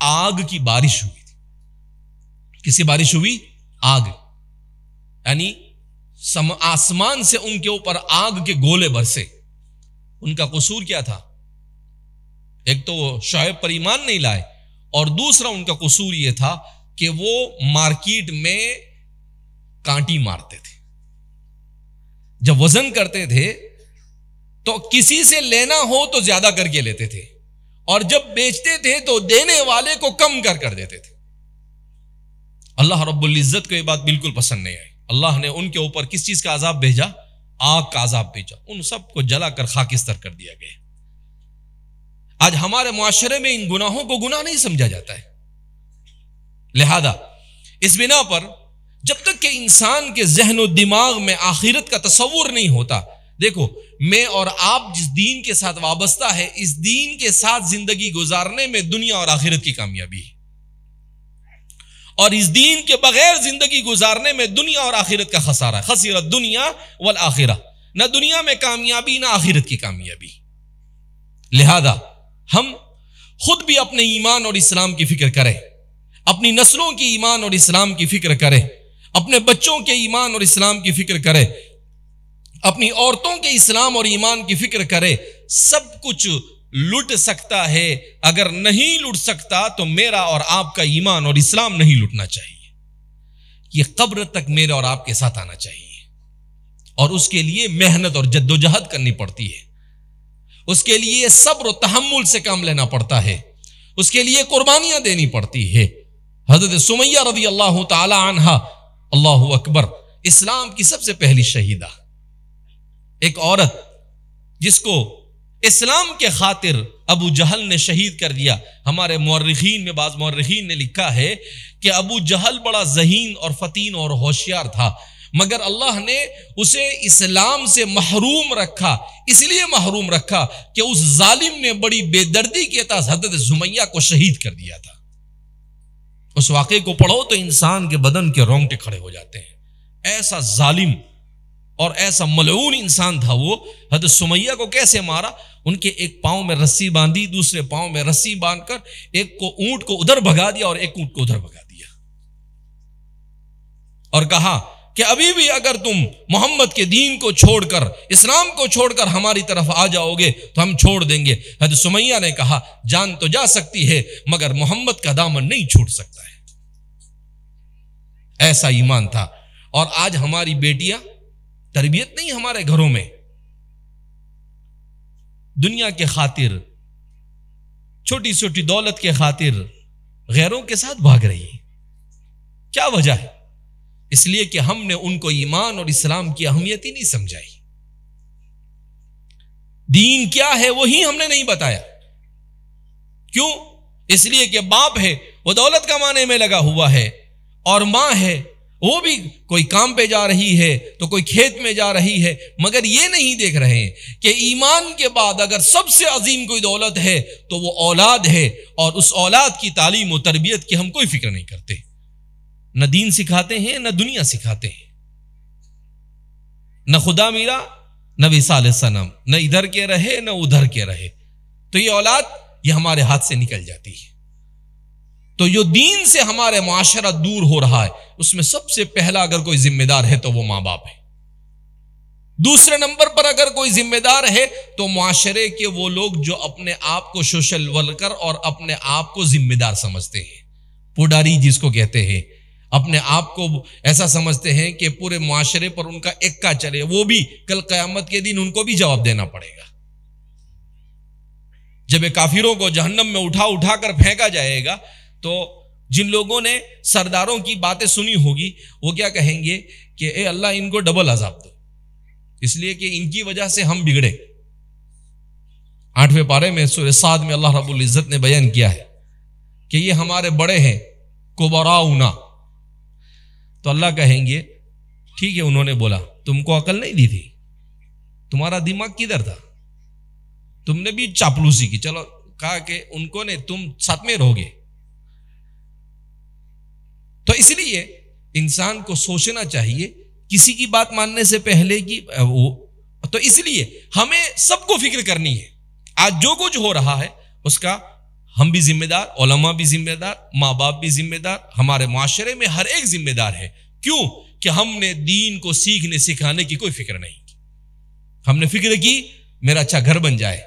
آگ کی بارش ہوئی تھی. کسی بارش ہوئی؟ آگ. یعنی آسمان سے ان کے اوپر آگ کے گولے برسے. ان کا قصور کیا تھا؟ ایک تو وہ شعیب پر ایمان نہیں لائے اور دوسرا ان کا قصور یہ تھا کہ وہ مارکیٹ میں کانٹی مارتے تھے. جب وزن کرتے تھے تو کسی سے لینا ہو تو زیادہ کر کے لیتے تھے اور جب بیچتے تھے تو دینے والے کو کم کر دیتے تھے. اللہ رب العزت کو یہ بات بالکل پسند نہیں آئی. اللہ نے ان کے اوپر کس چیز کا عذاب بھیجا؟ آگ کا عذاب بھیجا. ان سب کو جلا کر خاکستر کر دیا گیا. آج ہمارے معاشرے میں ان گناہوں کو گناہ نہیں سمجھا جاتا ہے. لہذا اس بنا پر جب تک کہ انسان کے ذہن و دماغ میں آخرت کا تصور نہیں ہوتا، دیکھو میں اور آپ جس دین کے ساتھ وابستہ ہے اس دین کے ساتھ زندگی گزارنے میں دنیا اور آخرت کی کامیابی ہے، اور اس دین کے بغیر زندگی گزارنے میں دنیا اور آخرت کا خسارہ ہے. خسرت دنیا والآخرہ، نہ دنیا میں کامیابی نہ آخرت کی کامیابی. لہذا ہم خود بھی اپنے ایمان اور اسلام کی فکر کریں، اپنی نسلوں کی ایمان اور اسلام کی فکر کریں، اپنے بچوں کے ایمان اور اسلام کی فکر کریں، اپنی عورتوں کے اسلام اور ایمان کی فکر کرے. سب کچھ لٹ سکتا ہے، اگر نہیں لٹ سکتا تو میرا اور آپ کا ایمان اور اسلام نہیں لٹنا چاہیے. یہ قبر تک میرے اور آپ کے ساتھ آنا چاہیے، اور اس کے لیے محنت اور جد و جہد کرنی پڑتی ہے. اس کے لیے صبر و تحمل سے کام لینا پڑتا ہے، اس کے لیے قربانیاں دینی پڑتی ہے. حضرت سمیہ رضی اللہ تعالی عنہا، اللہ اکبر، اسلام کی سب سے پہلی شہیدہ، ایک عورت جس کو اسلام کے خاطر ابو جہل نے شہید کر دیا. ہمارے مورخین میں بعض مورخین نے لکھا ہے کہ ابو جہل بڑا ذہین اور فتین اور ہوشیار تھا، مگر اللہ نے اسے اسلام سے محروم رکھا. اس لیے محروم رکھا کہ اس ظالم نے بڑی بے دردی کے تحت حضرت سمیہ کو شہید کر دیا تھا. اس واقعے کو پڑھو تو انسان کے بدن کے رونگٹے کھڑے ہو جاتے ہیں. ایسا ظالم اور ایسا ملعون انسان تھا وہ. حضرت سمیہ کو کیسے مارا؟ ان کے ایک پاؤں میں رسی باندھی، دوسرے پاؤں میں رسی باندھ کر ایک کو اونٹ کو ادھر بھگا دیا اور ایک اونٹ کو ادھر بھگا دیا، اور کہا کہ ابھی بھی اگر تم محمد کے دین کو چھوڑ کر، اسلام کو چھوڑ کر ہماری طرف آ جاؤ گے تو ہم چھوڑ دیں گے. حضرت سمیہ نے کہا جان تو جا سکتی ہے مگر محمد کا دامن نہیں چھوٹ سکتا ہے. ایسا ایمان تھا. اور آج ہماری بیٹیاں، تربیت نہیں ہمارے گھروں میں، دنیا کے خاطر، چھوٹی چھوٹی دولت کے خاطر غیروں کے ساتھ بھاگ رہی ہے. کیا وجہ ہے؟ اس لیے کہ ہم نے ان کو ایمان اور اسلام کی اہمیت ہی نہیں سمجھائی. دین کیا ہے وہی ہم نے نہیں بتایا. کیوں؟ اس لیے کہ باپ ہے وہ دولت کمانے میں لگا ہوا ہے، اور ماں ہے وہ بھی کوئی کام پہ جا رہی ہے تو کوئی کھیت میں جا رہی ہے، مگر یہ نہیں دیکھ رہے ہیں کہ ایمان کے بعد اگر سب سے عظیم کوئی دولت ہے تو وہ اولاد ہے، اور اس اولاد کی تعلیم و تربیت کی ہم کوئی فکر نہیں کرتے. نہ دین سکھاتے ہیں نہ دنیا سکھاتے ہیں، نہ خدا میرا نہ وصال صنم، نہ ادھر کے رہے نہ ادھر کے رہے. تو یہ اولاد یہ ہمارے ہاتھ سے نکل جاتی ہے. تو جو دین سے ہمارے معاشرہ دور ہو رہا ہے اس میں سب سے پہلا اگر کوئی ذمہ دار ہے تو وہ ماں باپ ہے. دوسرے نمبر پر اگر کوئی ذمہ دار ہے تو معاشرے کے وہ لوگ جو اپنے آپ کو سوشل ورکر اور اپنے آپ کو ذمہ دار سمجھتے ہیں، پوڈاری جس کو کہتے ہیں، اپنے آپ کو ایسا سمجھتے ہیں کہ پورے معاشرے پر ان کا ایکا چلے، وہ بھی کل قیامت کے دن ان کو بھی جواب دینا پڑے گا. جب کافروں کو جہنم میں اٹھا کر پھینکا جائے گا تو جن لوگوں نے سرداروں کی باتیں سنی ہوگی وہ کیا کہیں گے کہ اے اللہ ان کو ڈبل عذاب دو، اس لیے کہ ان کی وجہ سے ہم بگڑے. 8ویں پارے میں سورہ صاد میں اللہ رب العزت نے بیان کیا ہے کہ یہ ہمارے بڑے ہیں، کبراؤنا. تو اللہ کہیں گے ٹھیک ہے، انہوں نے بولا تم کو عقل نہیں دی تھی، تمہارا دماغ کدھر تھا، تم نے بھی چاپلوسی کی. چلو کہا کہ ان کو نے تم ساتھ میں رہو گے. تو اس لیے انسان کو سوچنا چاہیے کسی کی بات ماننے سے پہلے کی تو اس لیے ہمیں سب کو فکر کرنی ہے. آج جو کچھ ہو رہا ہے اس کا ہم بھی ذمہ دار, علماء بھی ذمہ دار, ماں باپ بھی ذمہ دار, ہمارے معاشرے میں ہر ایک ذمہ دار ہے. کیوں کہ ہم نے دین کو سیکھنے سکھانے کی کوئی فکر نہیں کی. ہم نے فکر کی میرا اچھا گھر بن جائے,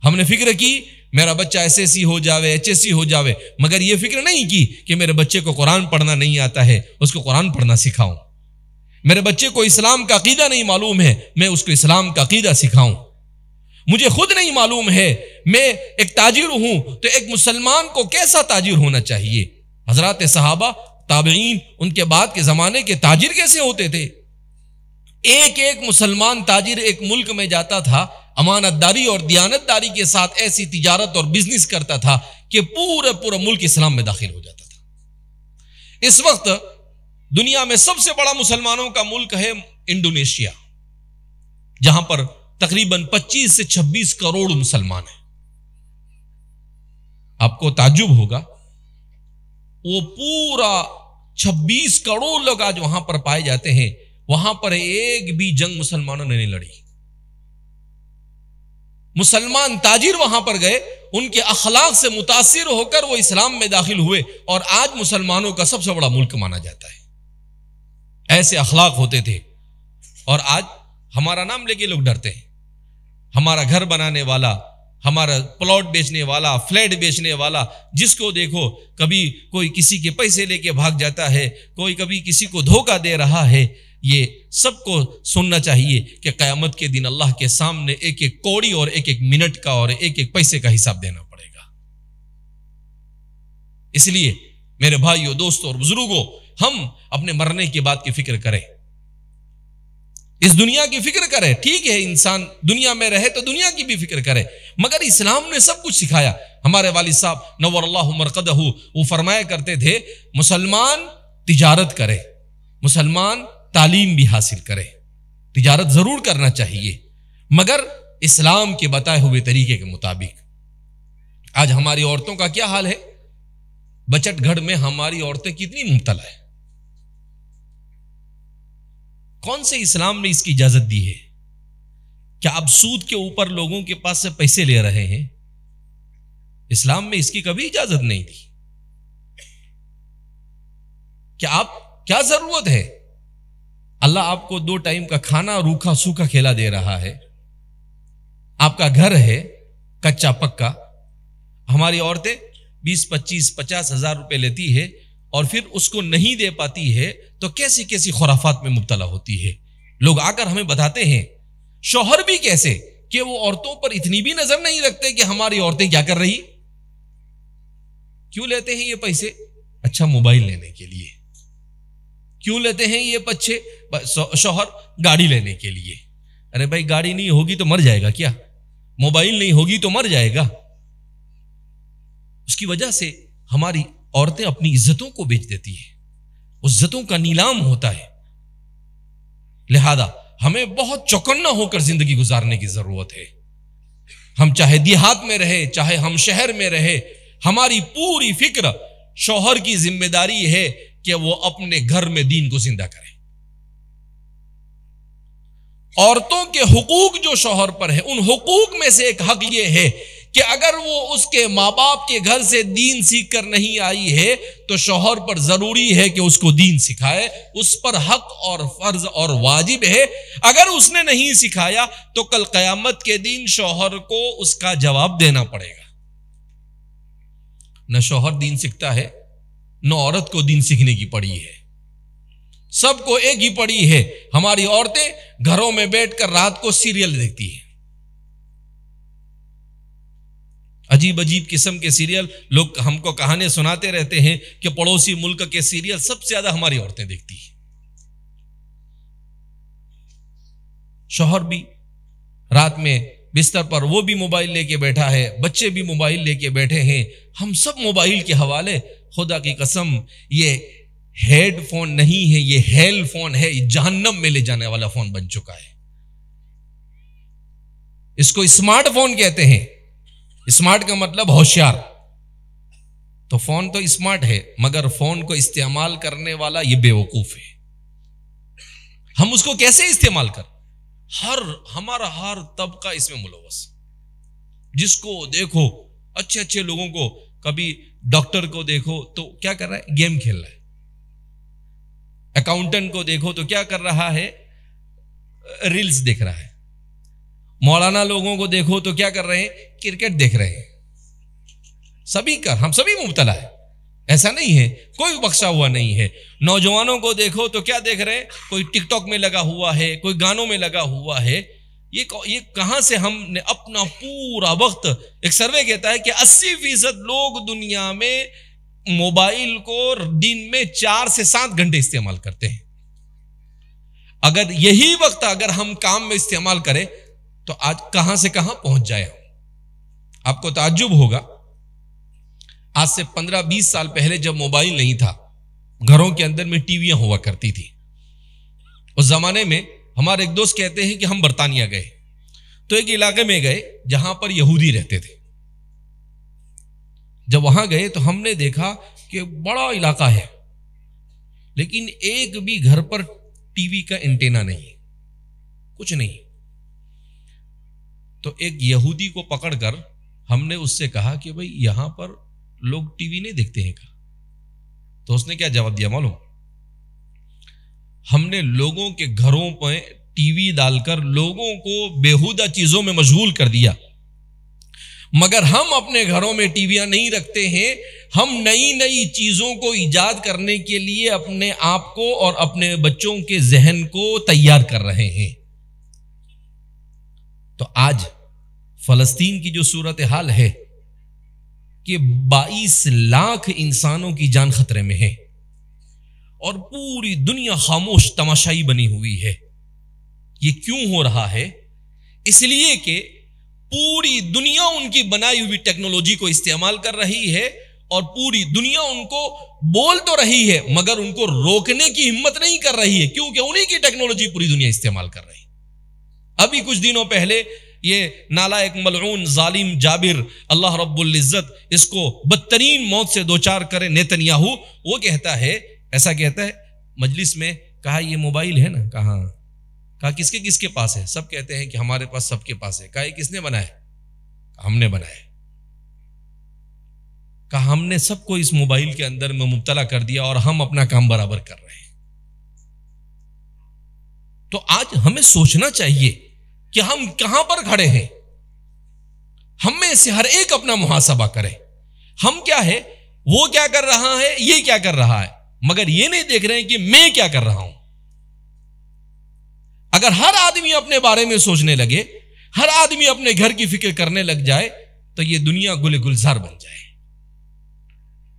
ہم نے فکر کی میرا بچہ SSC ہو جاوے, HSC ہو جاوے, مگر یہ فکر نہیں کی کہ میرے بچے کو قرآن پڑھنا نہیں آتا ہے, اس کو قرآن پڑھنا سکھاؤں. میرے بچے کو اسلام کا عقیدہ نہیں معلوم ہے, میں اس کو اسلام کا عقیدہ سکھاؤں. مجھے خود نہیں معلوم ہے, میں ایک تاجر ہوں تو ایک مسلمان کو کیسا تاجر ہونا چاہیے. حضرات صحابہ, تابعین, ان کے بعد کے زمانے کے تاجر کیسے ہوتے تھے. ایک ایک مسلمان تاجر ایک ملک میں جاتا تھا, امانت داری اور دیانت داری کے ساتھ ایسی تجارت اور بزنس کرتا تھا کہ پورا ملک اسلام میں داخل ہو جاتا تھا. اس وقت دنیا میں سب سے بڑا مسلمانوں کا ملک ہے انڈونیشیا, جہاں پر تقریباً 25 سے 26 کروڑ مسلمان ہیں. آپ کو تعجب ہوگا, وہ پورا 26 کروڑ لوگ آج وہاں پر پائے جاتے ہیں, وہاں پر ایک بھی جنگ مسلمانوں نے نہیں لڑی. مسلمان تاجر وہاں پر گئے, ان کے اخلاق سے متاثر ہو کر وہ اسلام میں داخل ہوئے, اور آج مسلمانوں کا سب سے بڑا ملک مانا جاتا ہے. ایسے اخلاق ہوتے تھے, اور آج ہمارا نام لے کے لوگ ڈرتے ہیں. ہمارا گھر بنانے والا, ہمارا پلاٹ بیچنے والا, فلیٹ بیچنے والا, جس کو دیکھو کبھی کوئی کسی کے پیسے لے کے بھاگ جاتا ہے, کوئی کبھی کسی کو دھوکہ دے رہا ہے. یہ سب کو سننا چاہیے کہ قیامت کے دن اللہ کے سامنے ایک ایک کوڑی اور ایک ایک منٹ کا اور ایک ایک پیسے کا حساب دینا پڑے گا. اس لیے میرے بھائیوں, دوستوں اور بزرگوں, ہم اپنے مرنے کے بعد کی فکر کریں, اس دنیا کی فکر کرے. ٹھیک ہے, انسان دنیا میں رہے تو دنیا کی بھی فکر کرے, مگر اسلام نے سب کچھ سکھایا. ہمارے والد صاحب نور اللہ مرقدہ, وہ فرمایا کرتے تھے مسلمان تجارت کرے, مسلمان تعلیم بھی حاصل کرے. تجارت ضرور کرنا چاہیے, مگر اسلام کے بتائے ہوئے طریقے کے مطابق. آج ہماری عورتوں کا کیا حال ہے, بچت گھر میں ہماری عورتیں کتنی مبتلا ہے. کون سے اسلام نے اس کی اجازت دی ہے؟ کیا اب سود کے اوپر لوگوں کے پاس سے پیسے لے رہے ہیں؟ اسلام میں اس کی کبھی اجازت نہیں دی. کیا ضرورت ہے؟ اللہ آپ کو 2 ٹائم کا کھانا روکھا سوکھا کھلا دے رہا ہے, آپ کا گھر ہے کچا پکا. ہماری عورتیں 20, 25, 50 ہزار روپے لیتی ہے, اور پھر اس کو نہیں دے پاتی ہے تو کیسی کیسی خرافات میں مبتلا ہوتی ہے. لوگ آ کر ہمیں بتاتے ہیں, شوہر بھی کیسے, کہ وہ عورتوں پر اتنی بھی نظر نہیں رکھتے کہ ہماری عورتیں کیا کر رہی. کیوں لیتے ہیں یہ پیسے؟ اچھا موبائل لینے کے لیے. کیوں لیتے ہیں یہ بچے شوہر؟ گاڑی لینے کے لیے. ارے بھائی گاڑی نہیں ہوگی تو مر جائے گا کیا؟ موبائل نہیں ہوگی تو مر جائے گا. اس کی وجہ سے ہماری عورتیں اپنی عزتوں کو بیچ دیتی ہیں, عزتوں کا نیلام ہوتا ہے. لہذا ہمیں بہت چوکنا ہو کر زندگی گزارنے کی ضرورت ہے. ہم چاہے دیہات میں رہے, چاہے ہم شہر میں رہے, ہماری پوری فکر شوہر کی ذمہ داری ہے کہ وہ اپنے گھر میں دین کو زندہ کرے. عورتوں کے حقوق جو شوہر پر ہے, ان حقوق میں سے ایک حق یہ ہے کہ اگر وہ اس کے ماں باپ کے گھر سے دین سیکھ کر نہیں آئی ہے تو شوہر پر ضروری ہے کہ اس کو دین سکھائے. اس پر حق اور فرض اور واجب ہے. اگر اس نے نہیں سکھایا تو کل قیامت کے دن شوہر کو اس کا جواب دینا پڑے گا. نہ شوہر دین سیکھتا ہے, نہ عورت کو دین سیکھنے کی پڑی ہے. سب کو ایک ہی پڑی ہے. ہماری عورتیں گھروں میں بیٹھ کر رات کو سیریل دیکھتی ہیں, عجیب عجیب قسم کے سیریل. لوگ ہم کو کہانیاں سناتے رہتے ہیں کہ پڑوسی ملک کے سیریل سب سے زیادہ ہماری عورتیں دیکھتی ہیں. شوہر بھی رات میں بستر پر وہ بھی موبائل لے کے بیٹھا ہے, بچے بھی موبائل لے کے بیٹھے ہیں. ہم سب موبائل کے حوالے. خدا کی قسم یہ ہیڈ فون نہیں ہے, یہ ہیل فون ہے, جہنم میں لے جانے والا فون بن چکا ہے. اس کو اسمارٹ فون کہتے ہیں. اسمارٹ کا مطلب ہوشیار. تو فون تو اسمارٹ ہے مگر فون کو استعمال کرنے والا یہ بیوقوف ہے. ہم اس کو کیسے استعمال کر؟ ہمارا ہر طبقہ اس میں ملوث. جس کو دیکھو اچھے اچھے لوگوں کو، کبھی ڈاکٹر کو دیکھو تو کیا کر رہا ہے؟ گیم کھیل رہا ہے. اکاؤنٹنٹ کو دیکھو تو کیا کر رہا ہے؟ ریلز دیکھ رہا ہے. مولانا لوگوں کو دیکھو تو کیا کر رہے ہیں؟ کرکٹ دیکھ رہے ہیں. ہم سبھی مبتلا ہے، ایسا نہیں ہے، کوئی بخشا ہوا نہیں ہے. نوجوانوں کو دیکھو تو کیا دیکھ رہے ہیں؟ کوئی ٹک ٹاک میں لگا ہوا ہے، کوئی گانوں میں لگا ہوا ہے. یہ کہاں سے ہم نے اپنا پورا وقت، ایک سروے کہتا ہے کہ 80% لوگ دنیا میں موبائل کو دن میں 4 سے 7 گھنٹے استعمال کرتے ہیں. اگر یہی وقت اگر ہم کام میں استعمال کریں تو آج کہاں سے کہاں پہنچ جائے. آپ کو تعجب ہوگا، آج سے 15-20 سال پہلے جب موبائل نہیں تھا، گھروں کے اندر میں ٹی ویاں ہوا کرتی تھی. اس زمانے میں ہمارے ایک دوست کہتے ہیں کہ ہم برطانیہ گئے تو ایک علاقے میں گئے جہاں پر یہودی رہتے تھے. جب وہاں گئے تو ہم نے دیکھا کہ بڑا علاقہ ہے لیکن ایک بھی گھر پر ٹی وی کا اینٹینا نہیں، کچھ نہیں. تو ایک یہودی کو پکڑ کر ہم نے اس سے کہا کہ بھئی یہاں پر لوگ ٹی وی نہیں دیکھتے ہیں کیا؟ تو اس نے کیا جواب دیا معلوم؟ ہم نے لوگوں کے گھروں پہ ٹی وی ڈال کر لوگوں کو بےہودہ چیزوں میں مشغول کر دیا، مگر ہم اپنے گھروں میں ٹی ویاں نہیں رکھتے ہیں. ہم نئی نئی چیزوں کو ایجاد کرنے کے لیے اپنے آپ کو اور اپنے بچوں کے ذہن کو تیار کر رہے ہیں. تو آج فلسطین کی جو صورتحال ہے کہ 22 لاکھ انسانوں کی جان خطرے میں ہے اور پوری دنیا خاموش تماشائی بنی ہوئی ہے. یہ کیوں ہو رہا ہے؟ اس لیے کہ پوری دنیا ان کی بنائی ہوئی ٹیکنالوجی کو استعمال کر رہی ہے اور پوری دنیا ان کو بول تو رہی ہے مگر ان کو روکنے کی ہمت نہیں کر رہی ہے، کیونکہ انہی کی ٹیکنالوجی پوری دنیا استعمال کر رہی ہے. ابھی کچھ دنوں پہلے یہ نالائق ملعون ظالم جابر، اللہ رب العزت اس کو بدترین موت سے دوچار کرے، نیتنیاہو، وہ کہتا ہے، ایسا کہتا ہے مجلس میں، کہا یہ موبائل ہے نا، کہاں؟ کہا کس کے پاس ہے؟ سب کہتے ہیں کہ ہمارے پاس، سب کے پاس ہے. کہا یہ کس نے بنایا؟ ہم نے بنایا. کہا ہم نے سب کو اس موبائل کے اندر میں مبتلا کر دیا اور ہم اپنا کام برابر کر رہے ہیں. تو آج ہمیں سوچنا چاہیے کہ ہم کہاں پر کھڑے ہیں. ہم میں سے ہر ایک اپنا محاسبہ کرے. ہم کیا ہے، وہ کیا کر رہا ہے، یہ کیا کر رہا ہے، مگر یہ نہیں دیکھ رہے ہیں کہ میں کیا کر رہا ہوں. اگر ہر آدمی اپنے بارے میں سوچنے لگے، ہر آدمی اپنے گھر کی فکر کرنے لگ جائے تو یہ دنیا گل گلزار بن جائے.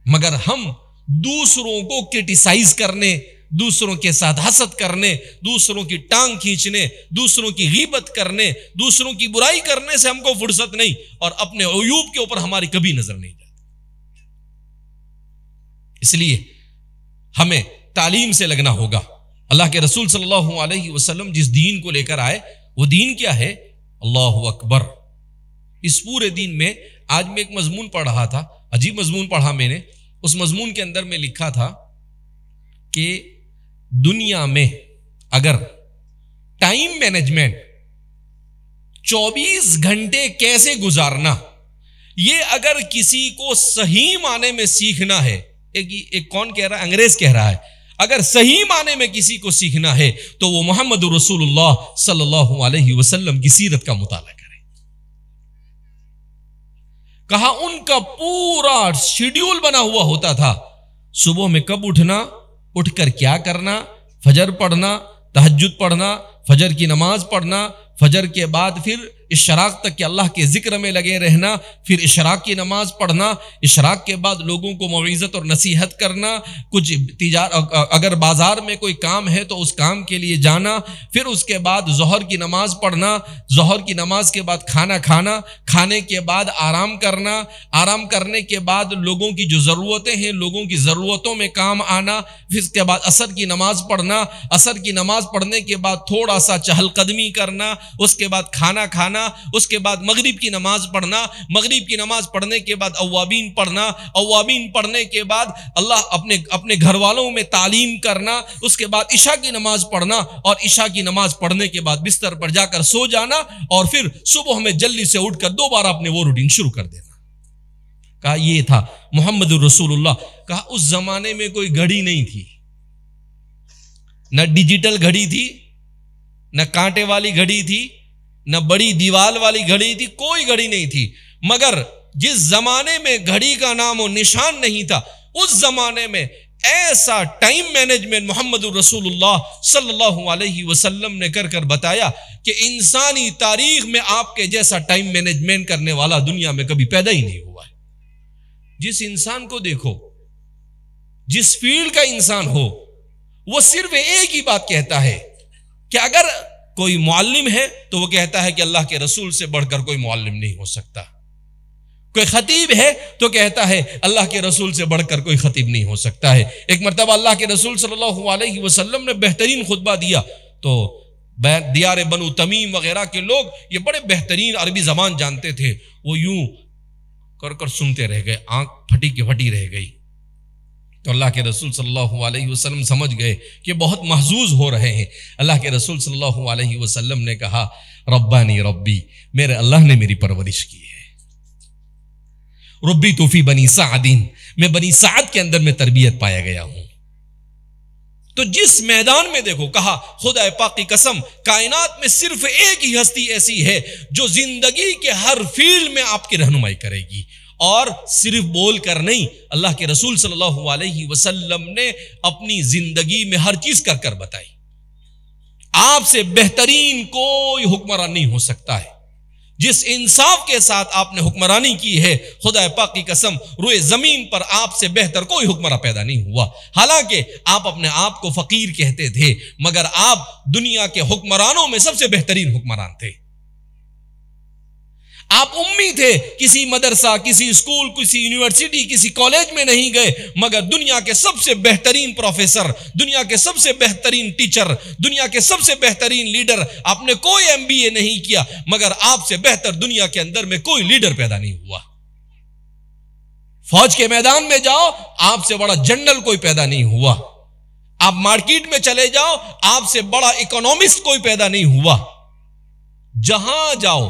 مگر ہم دوسروں کو کرٹیسائز کرنے، دوسروں کے ساتھ حسد کرنے، دوسروں کی ٹانگ کھینچنے، دوسروں کی غیبت کرنے، دوسروں کی برائی کرنے سے ہم کو فرصت نہیں، اور اپنے عیوب کے اوپر ہماری کبھی نظر نہیں جاتی. اس لیے ہمیں تعلیم سے لگنا ہوگا. اللہ کے رسول صلی اللہ علیہ وسلم جس دین کو لے کر آئے وہ دین کیا ہے؟ اللہ اکبر. اس پورے دین میں آج میں ایک مضمون پڑھ رہا تھا، عجیب مضمون پڑھا میں نے. اس مضمون کے اندر میں لکھا تھا کہ دنیا میں اگر ٹائم مینجمنٹ 24 گھنٹے کیسے گزارنا، یہ اگر کسی کو صحیح معنی میں سیکھنا ہے، ایک کون کہہ رہا ہے؟ انگریز کہہ رہا ہے. اگر صحیح معنی میں کسی کو سیکھنا ہے تو وہ محمد رسول اللہ صلی اللہ علیہ وسلم کی سیرت کا مطالعہ کرے. کہا ان کا پورا شیڈیول بنا ہوا ہوتا تھا، صبح میں کب اٹھنا، اٹھ کر کیا کرنا، فجر پڑھنا، تہجد پڑھنا، فجر کی نماز پڑھنا، فجر کے بعد پھر اشراق تک کے اللہ کے ذکر میں لگے رہنا، پھر اشراق کی نماز پڑھنا، اشراق کے بعد لوگوں کو موعظت اور نصیحت کرنا، کچھ اگر بازار میں کوئی کام ہے تو اس کام کے لیے جانا، پھر اس کے بعد ظہر کی نماز پڑھنا، ظہر کی نماز کے بعد کھانا کھانا، کھانے کے بعد آرام کرنا، آرام کرنے کے بعد لوگوں کی جو ضرورتیں ہیں لوگوں کی ضرورتوں میں کام آنا، پھر اس کے بعد عصر کی نماز پڑھنا، عصر کی نماز پڑھنے کے بعد تھوڑا سا چہل قدمی کرنا، اس کے بعد کھانا کھانا، کرنا, اس کے بعد مغرب کی نماز پڑھنا, مغرب کی نماز پڑھنے کے بعد اوابین پڑھنا, اوابین پڑھنے کے بعد اللہ اپنے گھر والوں میں تعلیم کرنا, اس کے بعد عشاء کی نماز پڑھنا, اور عشاء کی نماز پڑھنے کے بعد بستر پر جا کر سو جانا, اور پھر صبح میں جلدی سے اٹھ کر دوبارہ اپنے وہ روٹین شروع کر دینا. کہا یہ تھا محمد الرسول اللہ. کہا اس زمانے میں کوئی گھڑی نہیں تھی, نہ ڈیجیٹل گھڑی تھی, نہ کانٹے والی گھڑی تھی, نہ بڑی دیوال والی گھڑی تھی, کوئی گھڑی نہیں تھی. مگر جس زمانے میں گھڑی کا نام و نشان نہیں تھا, اس زمانے میں ایسا ٹائم مینجمنٹ محمد الرسول اللہ صلی اللہ علیہ وسلم نے کر بتایا کہ انسانی تاریخ میں آپ کے جیسا ٹائم مینجمنٹ کرنے والا دنیا میں کبھی پیدا ہی نہیں ہوا ہے. جس انسان کو دیکھو, جس فیلڈ کا انسان ہو, وہ صرف ایک ہی بات کہتا ہے کہ اگر کوئی معلم ہے تو وہ کہتا ہے کہ اللہ کے رسول سے بڑھ کر کوئی معلم نہیں ہو سکتا. کوئی خطیب ہے تو کہتا ہے اللہ کے رسول سے بڑھ کر کوئی خطیب نہیں ہو سکتا ہے. ایک مرتبہ اللہ کے رسول صلی اللہ علیہ وسلم نے بہترین خطبہ دیا تو دیار بنو تمیم وغیرہ کے لوگ, یہ بڑے بہترین عربی زبان جانتے تھے, وہ یوں کر سنتے رہ گئے, آنکھ پھٹی کی پھٹی رہ گئی. تو اللہ کے رسول صلی اللہ علیہ وسلم سمجھ گئے کہ بہت محظوظ ہو رہے ہیں. اللہ کے رسول صلی اللہ علیہ وسلم نے کہا ربانی ربی, میرے اللہ نے میری پرورش کی ہے. ربی تو فی بنی سعدین, میں بنی سعد کے اندر میں تربیت پایا گیا ہوں. تو جس میدان میں دیکھو, کہا خدا پاک کی قسم کائنات میں صرف ایک ہی ہستی ایسی ہے جو زندگی کے ہر فیلڈ میں آپ کی رہنمائی کرے گی, اور صرف بول کر نہیں. اللہ کے رسول صلی اللہ علیہ وسلم نے اپنی زندگی میں ہر چیز کر بتائی. آپ سے بہترین کوئی حکمران نہیں ہو سکتا ہے. جس انصاف کے ساتھ آپ نے حکمرانی کی ہے, خدا پاک کی قسم روئے زمین پر آپ سے بہتر کوئی حکمراں پیدا نہیں ہوا. حالانکہ آپ اپنے آپ کو فقیر کہتے تھے, مگر آپ دنیا کے حکمرانوں میں سب سے بہترین حکمران تھے. آپ امی تھے, کسی مدرسہ, کسی اسکول, کسی یونیورسٹی, کسی کالج میں نہیں گئے, مگر دنیا کے سب سے بہترین پروفیسر, دنیا کے سب سے بہترین ٹیچر, دنیا کے سب سے بہترین لیڈر. آپ نے کوئی MBA نہیں کیا, مگر آپ سے بہتر دنیا کے اندر میں کوئی لیڈر پیدا نہیں ہوا. فوج کے میدان میں جاؤ, آپ سے بڑا جنرل کوئی پیدا نہیں ہوا. آپ مارکیٹ میں چلے جاؤ, آپ سے بڑا اکنامسٹ کوئی پیدا نہیں ہوا. جہاں جاؤ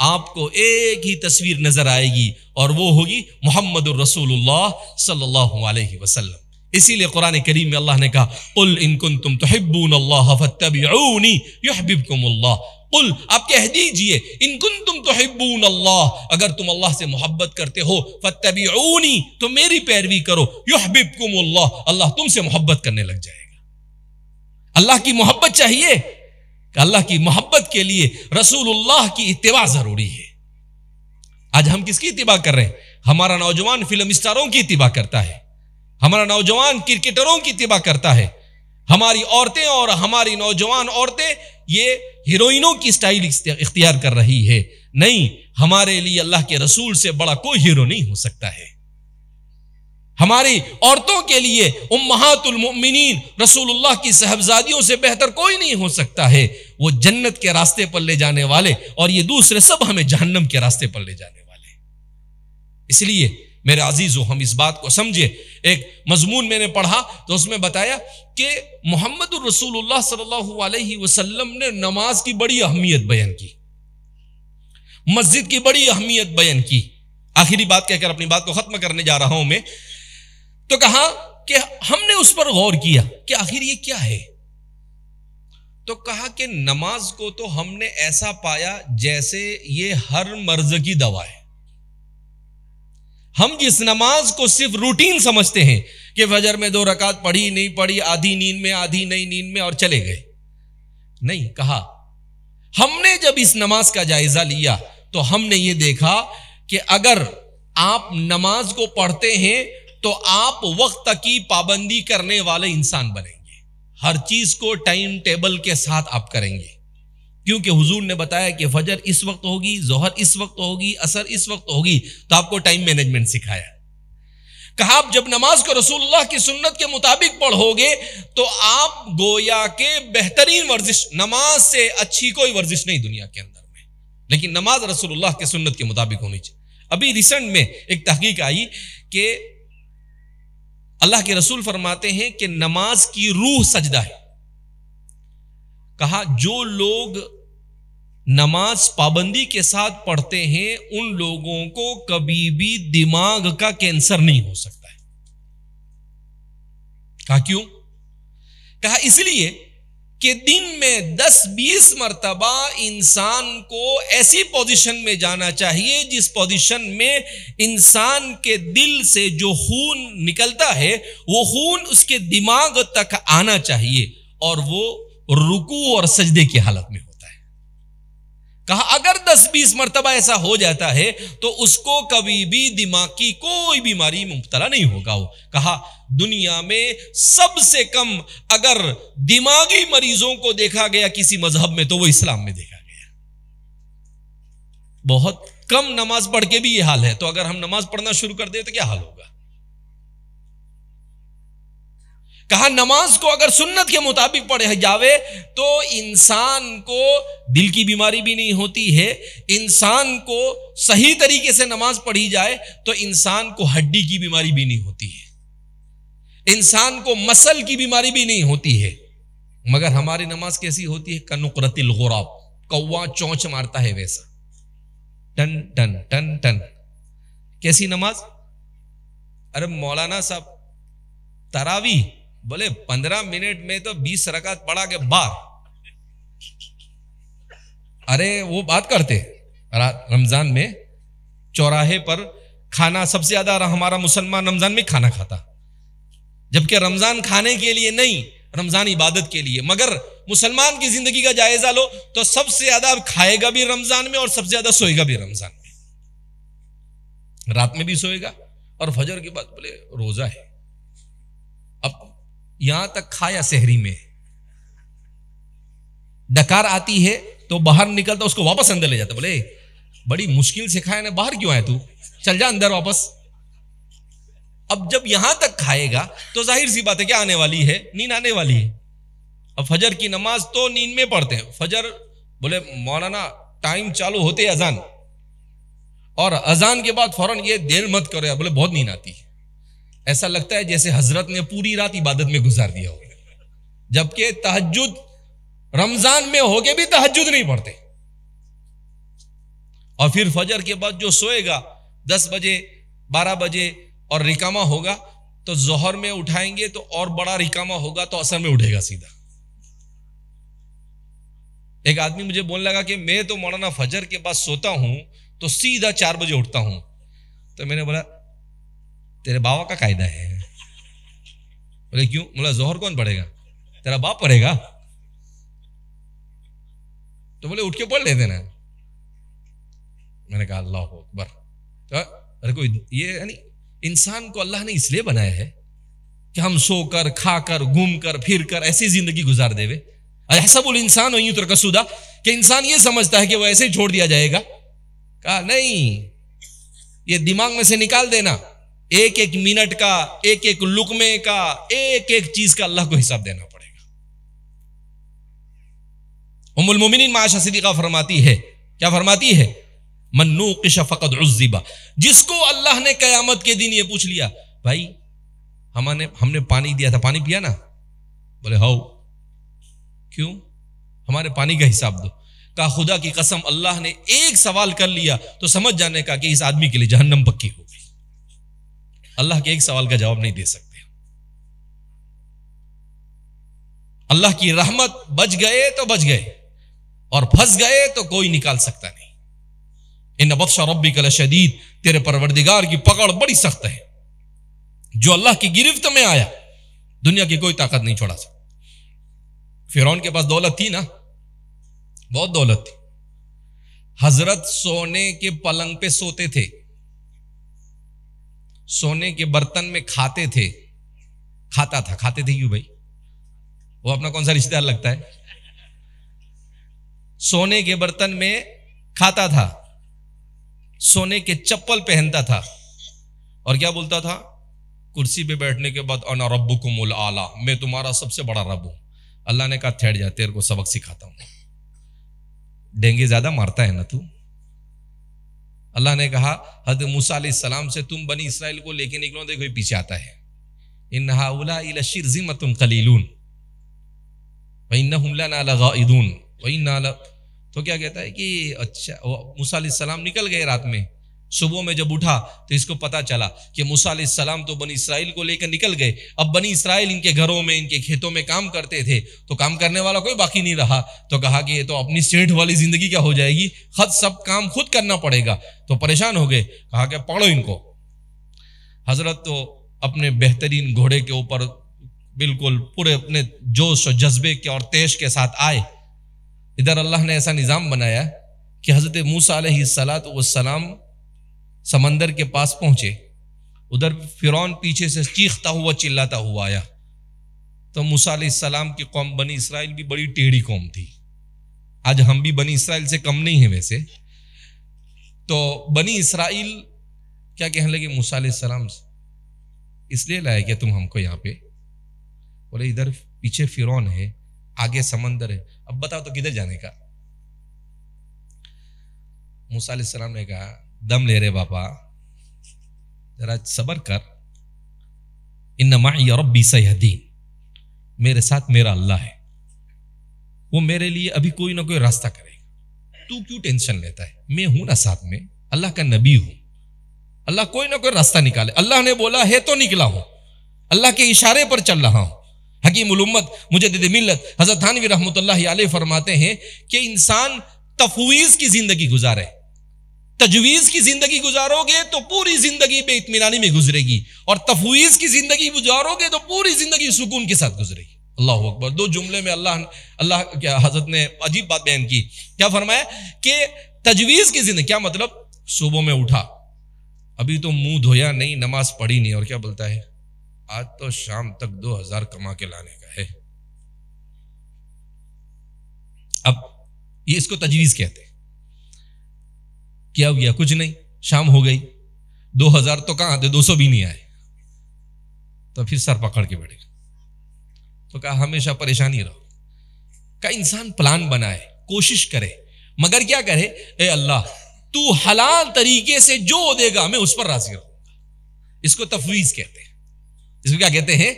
آپ کو ایک ہی تصویر نظر آئے گی, اور وہ ہوگی محمد الرسول اللہ صلی اللہ علیہ وسلم. اسی لیے قرآن کریم میں اللہ نے کہا قل ان کنتم تحبون اللہ فاتبعونی یحببکم اللہ. قل, آپ کہہ دیجئے, ان کنتم تحبون اللہ, اگر تم اللہ سے محبت کرتے ہو, فاتبعونی, تو میری پیروی کرو, یحببکم اللہ, اللہ تم سے محبت کرنے لگ جائے گا. اللہ کی محبت چاہیے, کہ اللہ کی محبت کے لیے رسول اللہ کی اتباع ضروری ہے. آج ہم کس کی اتباع کر رہے ہیں؟ ہمارا نوجوان فلم اسٹاروں کی اتباع کرتا ہے, ہمارا نوجوان کرکٹروں کی اتباع کرتا ہے, ہماری عورتیں اور ہماری نوجوان عورتیں یہ ہیروئنوں کی سٹائل اختیار کر رہی ہے. نہیں, ہمارے لیے اللہ کے رسول سے بڑا کوئی ہیرو نہیں ہو سکتا ہے. ہماری عورتوں کے لیے امہات المؤمنین رسول اللہ کی صاحبزادیوں سے بہتر کوئی نہیں ہو سکتا ہے. وہ جنت کے راستے پر لے جانے والے, اور یہ دوسرے سب ہمیں جہنم کے راستے پر لے جانے والے. اس لیے میرے عزیزو, ہم اس بات کو سمجھے. ایک مضمون میں نے پڑھا تو اس میں بتایا کہ محمد الرسول اللہ صلی اللہ علیہ وسلم نے نماز کی بڑی اہمیت بیان کی, مسجد کی بڑی اہمیت بیان کی. آخری بات کہہ کر اپنی بات کو ختم کرنے جا رہا ہوں میں. تو کہا کہ ہم نے اس پر غور کیا کہ آخر یہ کیا ہے. تو کہا کہ نماز کو تو ہم نے ایسا پایا جیسے یہ ہر مرض کی دوا ہے. ہم جس نماز کو صرف روٹین سمجھتے ہیں کہ فجر میں 2 رکعت پڑھی نہیں پڑھی, آدھی نیند میں آدھی نئی نیند میں, اور چلے گئے, نہیں. کہا ہم نے جب اس نماز کا جائزہ لیا تو ہم نے یہ دیکھا کہ اگر آپ نماز کو پڑھتے ہیں تو آپ وقت کی پابندی کرنے والے انسان بنیں گے. ہر چیز کو ٹائم ٹیبل کے ساتھ آپ کریں گے, کیونکہ حضور نے بتایا کہ فجر اس وقت ہوگی, ظہر اس وقت ہوگی, عصر اس وقت ہوگی, تو آپ کو ٹائم مینجمنٹ سکھایا. کہا آپ جب نماز کو رسول اللہ کی سنت کے مطابق پڑھو گے تو آپ گویا کہ بہترین ورزش, نماز سے اچھی کوئی ورزش نہیں دنیا کے اندر میں. لیکن نماز رسول اللہ کے سنت کے مطابق ہونی چاہیے. ابھی ریسنٹ میں ایک تحقیق آئی کہ اللہ کے رسول فرماتے ہیں کہ نماز کی روح سجدہ ہے. کہا جو لوگ نماز پابندی کے ساتھ پڑھتے ہیں ان لوگوں کو کبھی بھی دماغ کا کینسر نہیں ہو سکتا ہے. کہا کیوں؟ کہا اس لیے کہ دن میں 10-20 مرتبہ انسان کو ایسی پوزیشن میں جانا چاہیے جس پوزیشن میں انسان کے دل سے جو خون نکلتا ہے وہ خون اس کے دماغ تک آنا چاہیے اور وہ رکوع اور سجدے کی حالت میں ہوتا ہے. کہا اگر 10-20 مرتبہ ایسا ہو جاتا ہے تو اس کو کبھی بھی دماغ کی کوئی بیماری میں مبتلا نہیں ہوگا. وہ کہا دنیا میں سب سے کم اگر دماغی مریضوں کو دیکھا گیا کسی مذہب میں تو وہ اسلام میں دیکھا گیا. بہت کم نماز پڑھ کے بھی یہ حال ہے, تو اگر ہم نماز پڑھنا شروع کر دیں تو کیا حال ہوگا. کہا نماز کو اگر سنت کے مطابق پڑھے جاوے تو انسان کو دل کی بیماری بھی نہیں ہوتی ہے, انسان کو صحیح طریقے سے نماز پڑھی جائے تو انسان کو ہڈی کی بیماری بھی نہیں ہوتی ہے, انسان کو مسل کی بیماری بھی نہیں ہوتی ہے. مگر ہماری نماز کیسی ہوتی ہے؟ کنقرۃ الغراب, کوا چونچ مارتا ہے ویسا, ٹن ٹن ٹن ٹن. کیسی نماز؟ ارے مولانا صاحب تراویح بولے 15 منٹ میں تو 20 رکعت پڑھا کے باہر. ارے وہ بات کرتے رمضان میں چوراہے پر کھانا سب سے زیادہ ہمارا مسلمان رمضان میں کھانا کھاتا, جبکہ رمضان کھانے کے لیے نہیں, رمضان عبادت کے لیے. مگر مسلمان کی زندگی کا جائزہ لو تو سب سے زیادہ کھائے گا بھی رمضان میں اور سب سے زیادہ سوئے گا بھی رمضان میں. رات میں بھی سوئے گا اور فجر کے بعد بولے روزہ ہے. اب یہاں تک کھایا سحری میں, ڈکار آتی ہے تو باہر نکلتا اس کو واپس اندر لے جاتا, بولے بڑی مشکل سے کھایا نا, باہر کیوں آیا تو, چل جا اندر واپس. اب جب یہاں تک کھائے گا تو ظاہر سی بات ہے کیا آنے والی ہے, نیند آنے والی ہے. اب فجر کی نماز تو نیند میں پڑھتے ہیں. فجر بولے مولانا ٹائم چالو ہوتے اذان, اور اذان کے بعد فوراً یہ دیر مت کرو, بولے بہت نیند آتی ہے. ایسا لگتا ہے جیسے حضرت نے پوری رات عبادت میں گزار دیا ہو, جبکہ تہجد رمضان میں ہو کے بھی تہجد نہیں پڑھتے. اور پھر فجر کے بعد جو سوئے گا 10 بجے 12 بجے اور رکامہ ہوگا تو ظہر میں اٹھائیں گے تو اور بڑا رکامہ ہوگا تو عصر میں اٹھے گا سیدھا. ایک آدمی مجھے بولنے لگا کہ میں تو مولانا فجر کے بعد سوتا ہوں تو سیدھا 4 بجے اٹھتا ہوں. تو میں نے بولا تیرے بابا کا قاعدہ ہے. بولے کیوں؟ بولا ظہر کون پڑھے گا, تیرا باپ پڑھے گا. تو بولے اٹھ کے پڑھ لیتے نا. میں نے کہا اللہ اکبر. ارے کوئی یہ یعنی انسان کو اللہ نے اس لیے بنایا ہے کہ ہم سو کر کھا کر گھوم کر پھر کر ایسی زندگی گزار دے. ایسب الانسان و یترک سودا, کہ انسان یہ سمجھتا ہے کہ وہ ایسے ہی چھوڑ دیا جائے گا. کہا نہیں, یہ دماغ میں سے نکال دینا, ایک ایک منٹ کا, ایک ایک لقمے کا, ایک ایک چیز کا اللہ کو حساب دینا پڑے گا. ام المومنین معاشہ صدیقہ فرماتی ہے, کیا فرماتی ہے؟ من نوقش فقد عذب. جس کو اللہ نے قیامت کے دن یہ پوچھ لیا بھائی ہم نے پانی دیا تھا, پانی پیا نا؟ بولے ہاؤ. کیوں؟ ہمارے پانی کا حساب دو. کہا خدا کی قسم اللہ نے ایک سوال کر لیا تو سمجھ جانے کا کہ اس آدمی کے لیے جہنم پکی ہو گئی. اللہ کے ایک سوال کا جواب نہیں دے سکتے. اللہ کی رحمت بچ گئے تو بچ گئے اور پھنس گئے تو کوئی نکال سکتا نہیں. ان بطش ربک لشدید, تیرے پروردگار کی پکڑ بڑی سخت ہے. جو اللہ کی گرفت میں آیا دنیا کی کوئی طاقت نہیں چھوڑا سکتا. فرعون کے پاس دولت تھی نا, بہت دولت تھی. حضرت سونے کے پلنگ پہ سوتے تھے, سونے کے برتن میں کھاتے تھے. کھاتا تھا, کھاتے تھے کیوں بھائی؟ وہ اپنا کون سا رشتہ دار لگتا ہے؟ سونے کے برتن میں کھاتا تھا, سونے کے چپل پہنتا تھا, اور کیا بولتا تھا؟ کرسی پہ بیٹھنے کے بعد انا ربکم الاعلی, میں تمہارا سب سے بڑا رب ہوں. اللہ نے کہا ٹھہر جا, تیرے کو سبق سکھاتا ہوں. ڈینگے زیادہ مارتا ہے نا تو, اللہ نے کہا حضرت موسیٰ علیہ السلام سے تم بنی اسرائیل کو لے کے نکلو، دیکھو یہ پیچھے آتا ہے، ان هؤلاء لشرذمۃ قلیلون وانہم لنا لغائظون وإنا تو کیا کہتا ہے کہ اچھا موسیٰ علیہ السلام نکل گئے رات میں، صبح میں جب اٹھا تو اس کو پتا چلا کہ موسیٰ علیہ السلام تو بنی اسرائیل کو لے کر نکل گئے، اب بنی اسرائیل ان کے گھروں میں ان کے کھیتوں میں کام کرتے تھے تو کام کرنے والا کوئی باقی نہیں رہا، تو کہا کہ یہ تو اپنی سیٹھ والی زندگی کیا ہو جائے گی، خود سب کام خود کرنا پڑے گا، تو پریشان ہو گئے، کہا کہ پکڑو ان کو۔ حضرت تو اپنے بہترین گھوڑے کے اوپر بالکل پورے اپنے جوش و جذبے کے اور تیش کے ساتھ آئے۔ ادھر اللہ نے ایسا نظام بنایا کہ حضرت موسیٰ علیہ السلام سمندر کے پاس پہنچے، ادھر فرعون پیچھے سے چیختا ہوا چلاتا ہوا آیا، تو موسیٰ علیہ السلام کی قوم بنی اسرائیل بھی بڑی ٹیڑھی قوم تھی، آج ہم بھی بنی اسرائیل سے کم نہیں ہیں ویسے، تو بنی اسرائیل کیا کہنے لگے موسیٰ علیہ السلام سے، اس لیے لائے کہ تم ہم کو یہاں پہ، بولے ادھر پیچھے فرعون ہے، آگے سمندر ہے، اب بتاؤ تو کدھر جانے کا؟ موسیٰ علیہ السلام نے کہا دم لے رہے باپا، ذرا صبر کر، ان معی ربی سیہدین، میرے ساتھ میرا اللہ ہے، وہ میرے لیے ابھی کوئی نہ کوئی راستہ کرے گا، تو کیوں ٹینشن لیتا ہے، میں ہوں نا ساتھ میں، اللہ کا نبی ہوں، اللہ کوئی نہ کوئی راستہ نکالے، اللہ نے بولا ہے تو نکلا ہوں، اللہ کے اشارے پر چل رہا ہوں۔ حکیم الامت مجدد ملت حضرت تھانوی رحمۃ اللہ علیہ فرماتے ہیں کہ انسان تفویض کی زندگی گزارے، تجویز کی زندگی گزارو گے تو پوری زندگی بے اطمینانی میں گزرے گی، اور تفویض کی زندگی گزارو گے تو پوری زندگی سکون کے ساتھ گزرے گی۔ اللہ اکبر۔ دو جملے میں اللہ کیا حضرت نے عجیب بات بیان کی، کیا فرمایا کہ تجویز کی زندگی، کیا مطلب، صبح میں اٹھا، ابھی تو منہ دھویا نہیں، نماز پڑھی نہیں، اور کیا بولتا ہے آج تو شام تک 2000 کما کے لانے کا ہے، اب یہ اس کو تجویز کہتے ہیں۔ کیا ہو گیا؟ کچھ نہیں، شام ہو گئی، 2000 تو کہاں آتے، 200 بھی نہیں آئے، تو پھر سر پکڑ کے بیٹھے گا، تو کہا ہمیشہ پریشانی رہو، کہ انسان پلان بنائے، کوشش کرے، مگر کیا کرے، اے اللہ تو حلال طریقے سے جو دے گا میں اس پر راضی رہوں گا، اس کو تفویض کہتے ہیں۔ اس کو کیا کہتے ہیں؟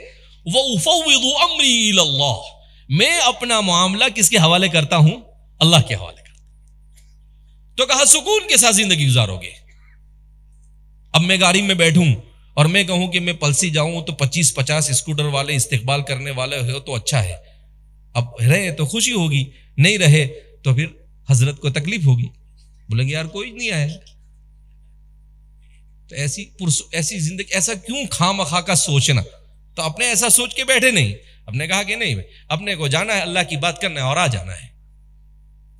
وَأُفَوِّضُ أَمْرِي إِلَى اللَّهِ، میں اپنا معاملہ کس کے حوالے کرتا ہوں؟ اللہ کے حوالے کرتا ہوں۔ تو کہا سکون کے ساتھ زندگی گزارو گے۔ اب میں گاڑی میں بیٹھوں اور میں کہوں کہ میں پلسی جاؤں تو 25-50 اسکوٹر والے استقبال کرنے والے ہو تو اچھا ہے، اب رہے تو خوشی ہوگی، نہیں رہے تو پھر حضرت کو تکلیف ہوگی، بولے گے یار کوئی نہیں آیا، تو ایسی زندگی، ایسا کیوں خواہ مخواہ کا سوچنا؟ تو اپنے ایسا سوچ کے بیٹھے نہیں، اپنے کہا کہ نہیں اپنے کو جانا ہے، اللہ کی بات کرنا ہے اور آ جانا ہے،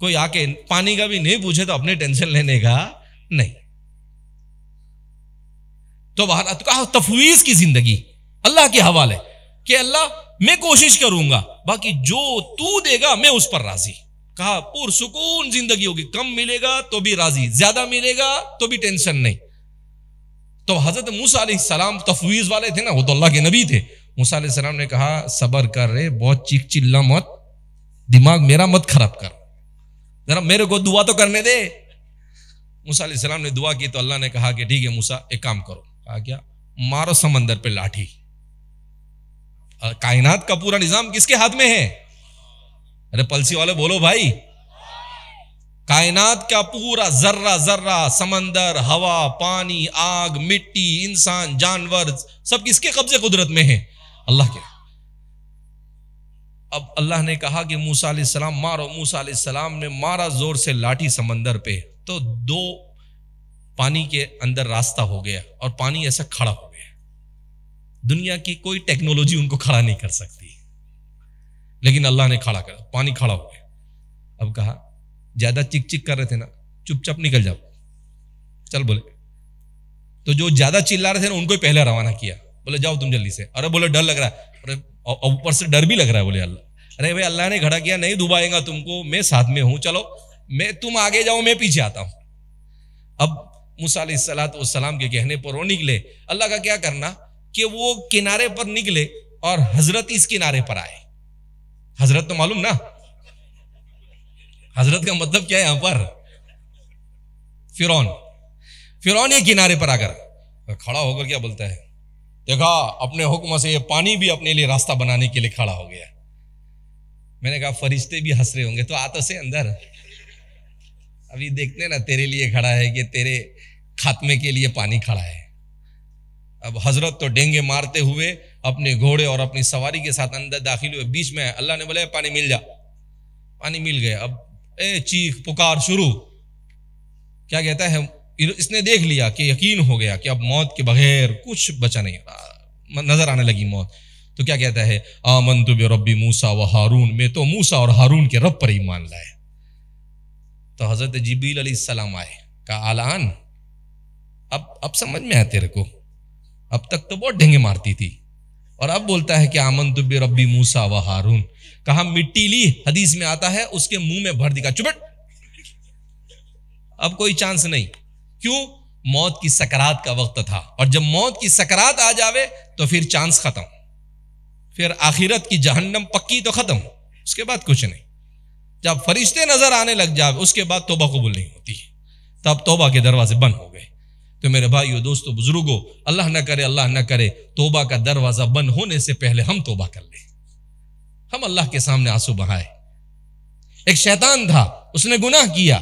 کوئی آ کے پانی کا بھی نہیں پوچھے تو اپنے ٹینشن لینے کا نہیں۔ تو باہر کہا تفویض کی زندگی اللہ کے حوالے، کہ اللہ میں کوشش کروں گا، باقی جو تو دے گا میں اس پر راضی۔ کہا پرسکون زندگی ہوگی، کم ملے گا تو بھی راضی، زیادہ ملے گا تو بھی ٹینشن نہیں۔ تو حضرت موسیٰ علیہ السلام تفویض والے تھے نا، وہ تو اللہ کے نبی تھے۔ موسیٰ علیہ السلام نے کہا صبر کر رہے، بہت چیخ چلا مت، دماغ میرا مت خراب کر، ذرا میرے کو دعا تو کرنے دے۔ موسیٰ علیہ السلام نے دعا کی تو اللہ نے کہا کہ ٹھیک ہے موسیٰ ایک کام کرو، کہا کیا؟ مارو سمندر پہ لاٹھی۔ کائنات کا پورا نظام کس کے ہاتھ میں ہے؟ ارے پلسی والے بولو بھائی، کائنات کا پورا ذرہ ذرہ، سمندر، ہوا، پانی، آگ، مٹی، انسان، جانور، سب کس کے قبضے قدرت میں ہے؟ اللہ کے۔ اب اللہ نے کہا کہ موسیٰ علیہ السلام مارو، موسیٰ علیہ السلام نے مارا زور سے لاٹھی سمندر پہ، تو 2 پانی کے اندر راستہ ہو گیا اور پانی ایسا کھڑا ہو گیا۔ دنیا کی کوئی ٹیکنالوجی ان کو کھڑا نہیں کر سکتی، لیکن اللہ نے کھڑا کر، پانی کھڑا ہو گیا۔ اب کہا زیادہ چک چک کر رہے تھے نا، چپ چپ نکل جاؤ، چل بولے، تو جو زیادہ چلا رہے تھے نا ان کو ہی پہلے روانہ کیا، بولے جاؤ تم جلدی سے۔ ارے بولے ڈر لگ رہا ہے، ارے اوپر سے ڈر بھی لگ رہا ہے، بولے اللہ، ارے بھائی اللہ نے کھڑا کیا، نہیں ڈوبائے گا تم کو، میں ساتھ میں ہوں، چلو میں تم آگے جاؤ میں پیچھے آتا ہوں۔ اب موسیٰ علیہ السلام کے کہنے پر وہ نکلے، اللہ کا کیا کرنا کہ وہ کنارے پر نکلے اور حضرت اس کنارے پر آئے۔ حضرت تو معلوم نا، حضرت کا مطلب کیا ہے یہاں پر؟ فرعون۔ فرعون یہ کنارے پر آ کر کھڑا ہو کر کیا بولتا ہے, دیکھا اپنے حکم سے یہ پانی بھی اپنے لیے راستہ بنانے کے لیے کھڑا ہو گیا. میں نے کہا فرشتے بھی ہنس رہے ہوں گے, تو آ تو سے اندر, ابھی دیکھتے نا تیرے لیے کھڑا ہے کہ تیرے خاتمے کے لیے پانی کھڑا ہے. اب حضرت تو ڈینگے مارتے ہوئے اپنے گھوڑے اور اپنی سواری کے ساتھ اندر داخل ہوئے. بیچ میں اللہ نے بولا پانی مل جا, پانی مل گیا. اب چیخ پکار شروع. کیا کہتا ہے, اس نے دیکھ لیا کہ یقین ہو گیا کہ اب موت کے بغیر کچھ بچا نہیں, نظر آنے لگی موت. تو کیا کہتا ہے, آمنت برب موسیٰ و ہارون, میں تو موسیٰ اور ہارون کے رب پر ایمان لائے. تو حضرت جبریل علیہ السلام آئے, کہا آلان اب سمجھ میں آیا تیرے کو, اب تک تو بہت ڈھنگے مارتی تھی اور اب بولتا ہے کہ آمنت برب موسیٰ و ہارون. کہا مٹی لی, حدیث میں آتا ہے اس کے منہ میں بھر دی, کہا چپٹ, اب کوئی چانس نہیں. کیوں؟ موت کی سکرات کا وقت تھا, اور جب موت کی سکرات آ جاوے تو پھر چانس ختم, پھر آخرت کی جہنم پکی تو ختم, اس کے بعد کچھ نہیں. جب فرشتے نظر آنے لگ جاوے اس کے بعد توبہ قبول نہیں ہوتی, تب توبہ کے دروازے بند ہو گئے. تو میرے بھائیو دوستو بزرگو, اللہ نہ کرے توبہ کا دروازہ بند ہونے سے پہلے ہم توبہ کر لیں, ہم اللہ کے سامنے آنسو بہائے. ایک شیطان تھا, اس نے گناہ کیا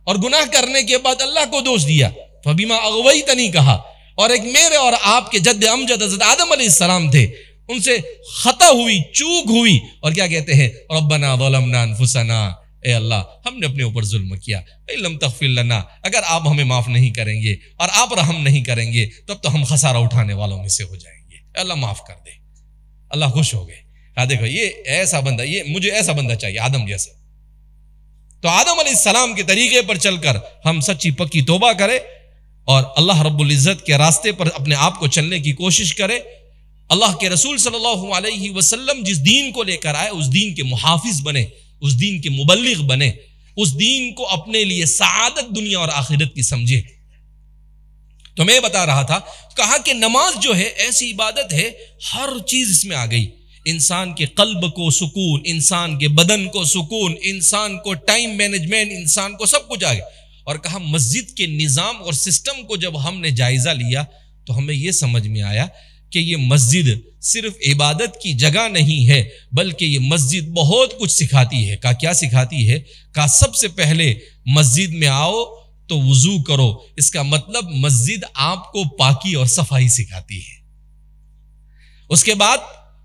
اور گناہ کرنے کے بعد اللہ کو دوش دیا, فبما اغویتنی کہا. اور ایک میرے اور آپ کے جد امجد حضرت آدم علیہ السلام تھے, ان سے خطا ہوئی, چوک ہوئی, اور کیا کہتے ہیں, ربنا ظلمنا انفسنا, اے اللہ ہم نے اپنے اوپر ظلم کیا, لم تغفر لنا, اگر آپ ہمیں معاف نہیں کریں گے اور آپ رحم نہیں کریں گے تب تو ہم خسارہ اٹھانے والوں میں سے ہو جائیں گے, اے اللہ معاف کر دے. اللہ خوش ہو گئے, کہا دیکھو یہ ایسا بندہ, یہ مجھے ایسا بندہ چاہیے آدم جیسا. تو آدم علیہ السلام کے طریقے پر چل کر ہم سچی پکی توبہ کریں اور اللہ رب العزت کے راستے پر اپنے آپ کو چلنے کی کوشش کریں. اللہ کے رسول صلی اللہ علیہ وسلم جس دین کو لے کر آئے اس دین کے محافظ بنے, اس دین کے مبلغ بنے, اس دین کو اپنے لیے سعادت دنیا اور آخرت کی سمجھے. تو میں بتا رہا تھا, کہا کہ نماز جو ہے ایسی عبادت ہے, ہر چیز اس میں آ گئی. انسان کے قلب کو سکون, انسان کے بدن کو سکون, انسان کو ٹائم مینجمنٹ, انسان کو سب کچھ آ گیا. اور کہا مسجد کے نظام اور سسٹم کو جب ہم نے جائزہ لیا تو ہمیں یہ سمجھ میں آیا کہ یہ مسجد صرف عبادت کی جگہ نہیں ہے, بلکہ یہ مسجد بہت کچھ سکھاتی ہے. کہا کیا سکھاتی ہے؟ کہا سب سے پہلے مسجد میں آؤ تو وضو کرو, اس کا مطلب مسجد آپ کو پاکی اور صفائی سکھاتی ہے. اس کے بعد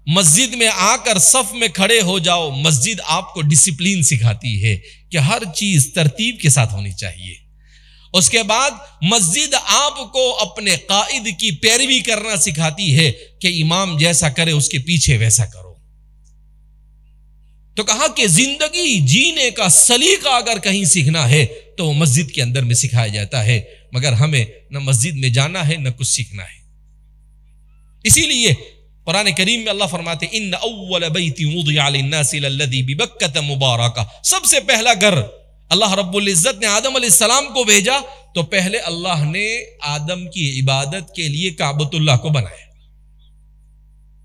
مسجد میں آ کر صف میں کھڑے ہو جاؤ, مسجد آپ کو ڈسپلین سکھاتی ہے کہ ہر چیز ترتیب کے ساتھ ہونی چاہیے. اس کے بعد مسجد آپ کو اپنے قائد کی پیروی کرنا سکھاتی ہے کہ امام جیسا کرے اس کے پیچھے ویسا کرو. تو کہا کہ زندگی جینے کا سلیقہ اگر کہیں سیکھنا ہے تو مسجد کے اندر میں سکھایا جاتا ہے, مگر ہمیں نہ مسجد میں جانا ہے نہ کچھ سیکھنا ہے. اسی لیے قرآن کریم میں اللہ فرماتے ان اول بیت وضع للناس للذی ببکۃ مبارکہ, سب سے پہلا گھر اللہ رب العزت نے آدم علیہ السلام کو بھیجا تو پہلے اللہ نے آدم کی عبادت کے لیے کعبۃ اللہ کو بنایا.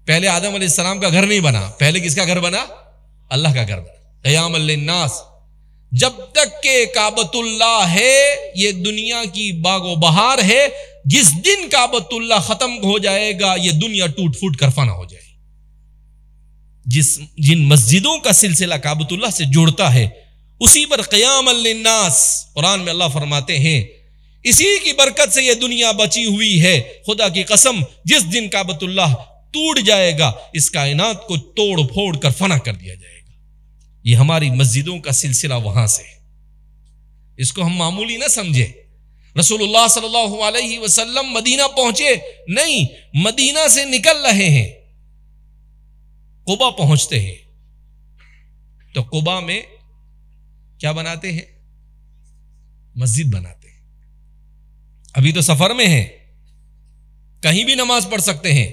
پہلے آدم علیہ السلام کا گھر نہیں بنا, پہلے کس کا گھر بنا؟ اللہ کا گھر بنا, قیام للناس. جب تک کہ کعبۃ اللہ ہے یہ دنیا کی باغ و بہار ہے, جس دن کعبۃ اللہ ختم ہو جائے گا یہ دنیا ٹوٹ پھوٹ کر فنا ہو جائے. جن مسجدوں کا سلسلہ کعبۃ اللہ سے جڑتا ہے اسی پر قیام للناس, قرآن میں اللہ فرماتے ہیں اسی کی برکت سے یہ دنیا بچی ہوئی ہے. خدا کی قسم جس دن کعبۃ اللہ ٹوٹ جائے گا اس کائنات کو توڑ پھوڑ کر فنا کر دیا جائے گا. یہ ہماری مسجدوں کا سلسلہ وہاں سے, اس کو ہم معمولی نہ سمجھے. رسول اللہ صلی اللہ علیہ وسلم مدینہ پہنچے نہیں, مدینہ سے نکل رہے ہیں, قبا پہنچتے ہیں تو قبا میں کیا بناتے ہیں؟ مسجد بناتے ہیں. ابھی تو سفر میں ہیں, کہیں بھی نماز پڑھ سکتے ہیں.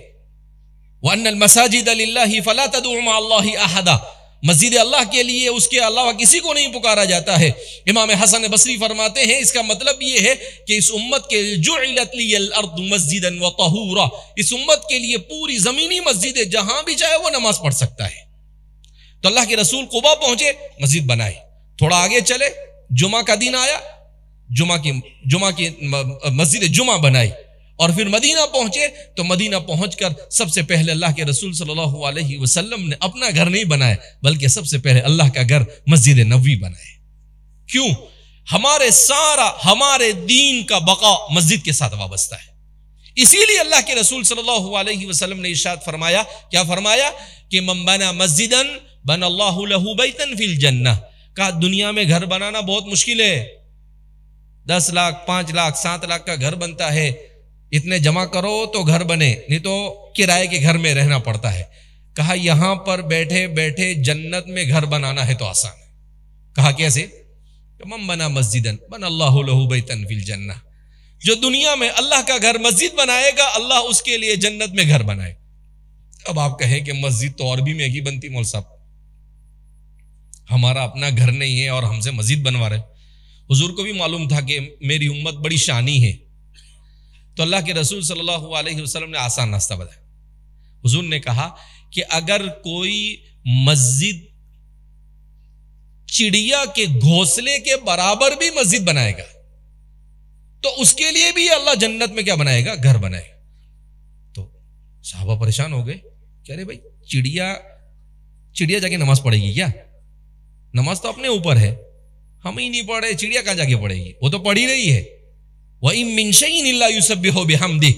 وَأَنَّ الْمَسَاجِدَ لِلَّهِ فَلَا تَدْعُوا مَعَ اللَّهِ أَحَدًا, مسجد اللہ کے لیے اس کے علاوہ کسی کو نہیں پکارا جاتا ہے. امام حسن بصری فرماتے ہیں اس کا مطلب یہ ہے کہ اس امت کے جعلت لی الارض مسجدا وطہورا, اس امت کے لیے پوری زمینی مسجد ہے, جہاں بھی چاہے وہ نماز پڑھ سکتا ہے. تو اللہ کے رسول قبا پہنچے, مسجد بنائی. تھوڑا آگے چلے, جمعہ کا دن آیا, جمعہ کی مسجد جمعہ بنائی اور پھر مدینہ پہنچے تو مدینہ پہنچ کر سب سے پہلے اللہ کے رسول صلی اللہ علیہ وسلم نے اپنا گھر نہیں بنایا بلکہ سب سے پہلے اللہ کا گھر مسجد نبوی بنائے. کیوں؟ ہمارے دین کا بقا مسجد کے ساتھ وابستہ ہے. اسی لیے اللہ کے رسول صلی اللہ علیہ وسلم نے ارشاد فرمایا، کیا فرمایا؟ کہ من بنا مسجدا بنا اللہ لہ بیتا فی الجنہ. کہا دنیا میں گھر بنانا بہت مشکل ہے، 10 لاکھ 5 لاکھ 7 لاکھ کا گھر بنتا ہے، اتنے جمع کرو تو گھر بنے، نہیں تو کرائے کے گھر میں رہنا پڑتا ہے. کہا یہاں پر بیٹھے بیٹھے جنت میں گھر بنانا ہے تو آسان ہے. کہا کیسے؟ من بنا مسجدا بنا اللہ لہ بیتا فی الجنہ. جو دنیا میں اللہ کا گھر مسجد بنائے گا اللہ اس کے لیے جنت میں گھر بنائے. اب آپ کہیں کہ مسجد تو اور بھی مہنگی بنتی مول صاحب، ہمارا اپنا گھر نہیں ہے اور ہم سے مسجد بنوا رہے. حضور کو بھی معلوم تھا کہ میری امت بڑی شانی ہے، تو اللہ کے رسول صلی اللہ علیہ وسلم نے آسان راستہ بتایا. حضور نے کہا کہ اگر کوئی مسجد چڑیا کے گھونسلے کے برابر بھی مسجد بنائے گا تو اس کے لیے بھی اللہ جنت میں کیا بنائے گا؟ گھر بنائے گا. تو صحابہ پریشان ہو گئے، کہہ رہے بھائی چڑیا جا کے نماز پڑھے گی کیا؟ نماز تو اپنے اوپر ہے، ہم ہی نہیں پڑھ رہے، چڑیا کہاں جا کے پڑھے گی؟ وہ تو پڑھ ہی رہی ہے. وَإِن مِّن شَيْءٍ إِلَّا يُسَبِّحُ بِحَمْدِهِ.